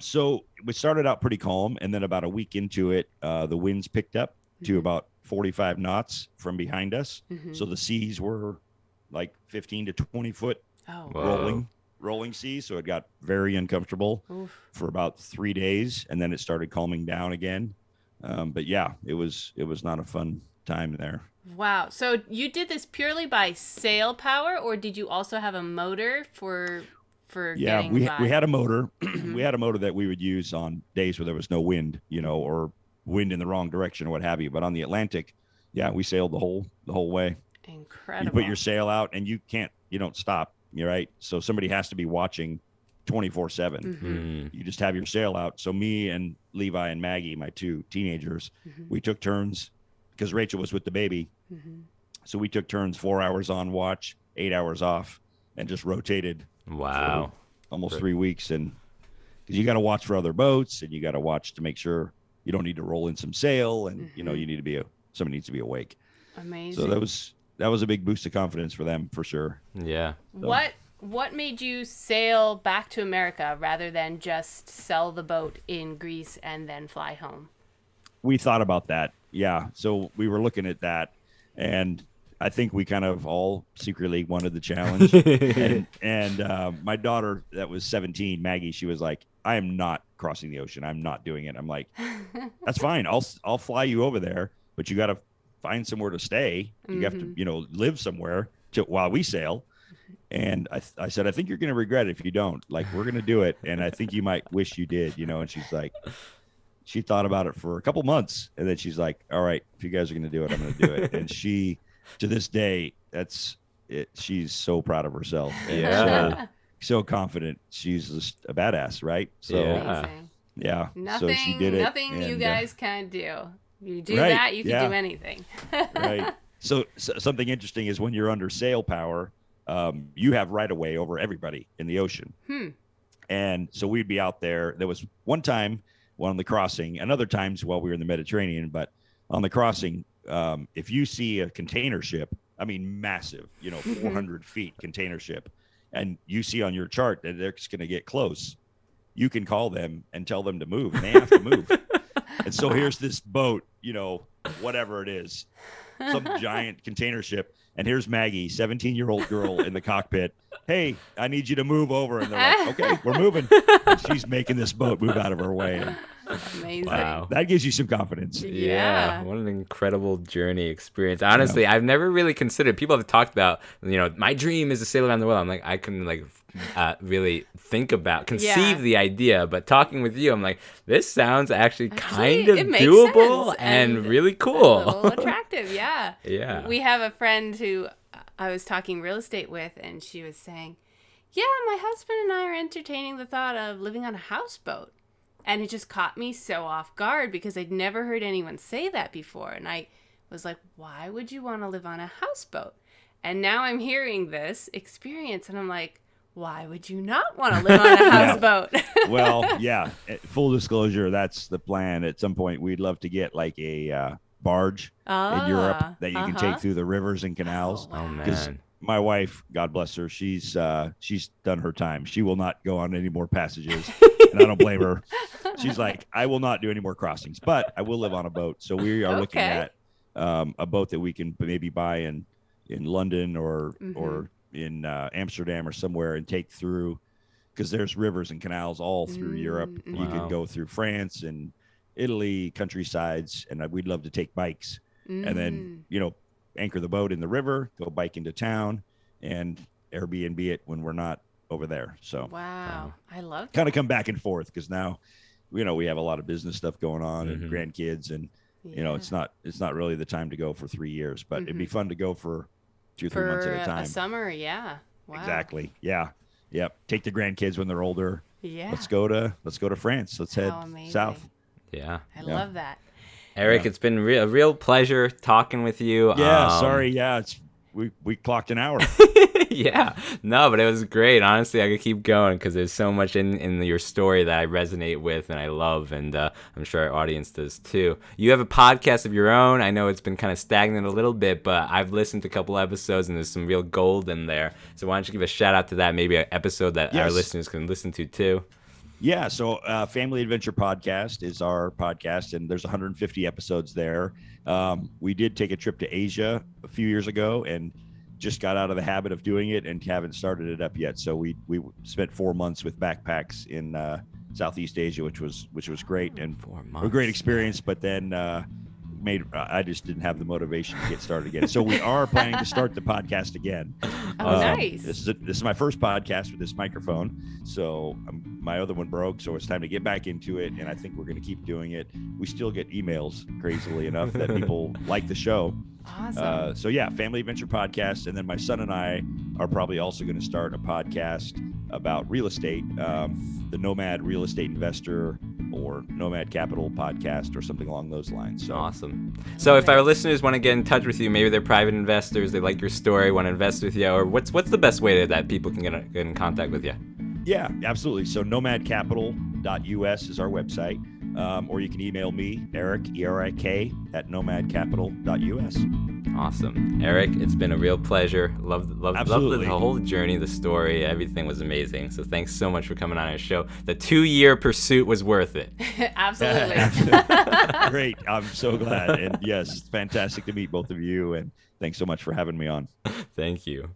So we started out pretty calm, and then about a week into it, the winds picked up to about 45 knots from behind us. Mm-hmm. So the seas were like 15 to 20 foot rolling seas. So it got very uncomfortable for about 3 days, and then it started calming down again. But yeah, it was not a fun time there. Wow. So you did this purely by sail power, or did you also have a motor for getting by? We had a motor. We had a motor that we would use on days where there was no wind, or wind in the wrong direction or what have you. But on the Atlantic, we sailed the whole way. Incredible. You put your sail out and you don't stop. You're right. So somebody has to be watching 24/7. Mm-hmm. You just have your sail out. So me and Levi and Maggie, my two teenagers, we took turns because Rachel was with the baby. Mm-hmm. So we took turns, 4 hours on watch, 8 hours off, and just rotated. Wow. Almost 3 weeks. And because you got to watch for other boats and you got to watch to make sure you don't need to roll in some sail. And, you need to be somebody needs to be awake. Amazing. So that was a big boost of confidence for them for sure. Yeah. So. What made you sail back to America rather than just sell the boat in Greece and then fly home? We thought about that. Yeah. So we were looking at that, and I think we kind of all secretly wanted the challenge. and my daughter that was 17, Maggie, she was like, "I am not crossing the ocean. I'm not doing it." I'm like, "That's fine. I'll fly you over there, but you got to find somewhere to stay. You have to, live somewhere while we sail." And I said, "I think you're going to regret it if you don't. Like, we're going to do it. And I think you might wish you did, And she's like, she thought about it for a couple months. And then she's like, "All right, if you guys are going to do it, I'm going to do it." And she, to this day, that's it. She's so proud of herself. And Yeah. so confident. She's just a badass, right? So, Amazing. yeah. Nothing, so she did it. Nothing you guys can't do. You do right, that, you can do anything. Right. So something interesting is when you're under sail power, you have right of way over everybody in the ocean. And so we'd be out there. There was one time on the crossing, and other times while we were in the Mediterranean, but on the crossing, if you see a container ship, I mean, massive, 400 feet container ship, and you see on your chart that they're just going to get close, you can call them and tell them to move, and they have to move. And so here's this boat, whatever it is, some giant container ship. And here's Maggie, 17-year-old girl in the cockpit. "Hey, I need you to move over." And they're like, "Okay, we're moving." And she's making this boat move out of her way. And Amazing. Wow. That gives you some confidence. Yeah. What an incredible journey experience. Honestly, I've never really considered, people have talked about, my dream is to sail around the world. I'm like, I couldn't really conceive the idea, but talking with you, I'm like, this sounds actually kind of it makes doable sense, and really cool. A little attractive, yeah. Yeah. We have a friend who I was talking real estate with, and she was saying, yeah, my husband and I are entertaining the thought of living on a houseboat. And it just caught me so off guard because I'd never heard anyone say that before. And I was like, why would you want to live on a houseboat? And now I'm hearing this experience, and I'm like, why would you not want to live on a houseboat? Well, yeah. Full disclosure, that's the plan. At some point, we'd love to get like a barge in Europe that you can take through the rivers and canals. Oh, Because man. my wife, God bless her, she's done her time. She will not go on any more passages, and I don't blame her. She's like, I will not do any more crossings, but I will live on a boat. So we are looking at a boat that we can maybe buy in London or in Amsterdam or somewhere and take through, because there's rivers and canals all through Europe. Wow. You can go through France and Italy, countrysides, and we'd love to take bikes and then, anchor the boat in the river, go bike into town, and Airbnb it when we're not over there. So Wow. I love that. kind of come back and forth, because now, we have a lot of business stuff going on and grandkids, and it's not really the time to go for 3 years, but it'd be fun to go for 2-3 months at a time. A summer, yeah. Wow. Exactly. Yeah. Yep. Take the grandkids when they're older. Yeah. Let's go to France. Let's head amazing. south. Yeah. I love that. Eric, it's been a real pleasure talking with you. Yeah. Sorry. Yeah. We clocked an hour. Yeah. No, but it was great. Honestly, I could keep going because there's so much in your story that I resonate with and I love, and I'm sure our audience does too. You have a podcast of your own. I know it's been kind of stagnant a little bit, but I've listened to a couple episodes and there's some real gold in there. So why don't you give a shout out to that, maybe an episode that our listeners can listen to too? Yeah. So Family Adventure Podcast is our podcast, and there's 150 episodes there. We did take a trip to Asia a few years ago and just got out of the habit of doing it and haven't started it up yet. So we spent 4 months with backpacks in Southeast Asia, which was great and 4 a months. great experience. But then I just didn't have the motivation to get started again. So we are planning to start the podcast again. Oh, nice. This is my first podcast with this microphone. So my other one broke, so it's time to get back into it. And I think we're going to keep doing it. We still get emails, crazily enough, that people like the show. Awesome. So yeah, Family Adventure Podcast. And then my son and I are probably also going to start a podcast about real estate, the Nomad Real Estate Investor or Nomad Capital podcast or something along those lines. So Awesome. So if our listeners want to get in touch with you, maybe they're private investors, they like your story, want to invest with you, or what's the best way that people can get in contact with you? Yeah, absolutely. So nomadcapital.us is our website. Or you can email me, Erik, E-R-I-K, at nomadcapital.us. Awesome. Eric, it's been a real pleasure. Loved Absolutely. the whole journey, the story, everything was amazing. So thanks so much for coming on our show. The 2-year pursuit was worth it. Absolutely. Great. I'm so glad. And yes, it's fantastic to meet both of you. And thanks so much for having me on. Thank you.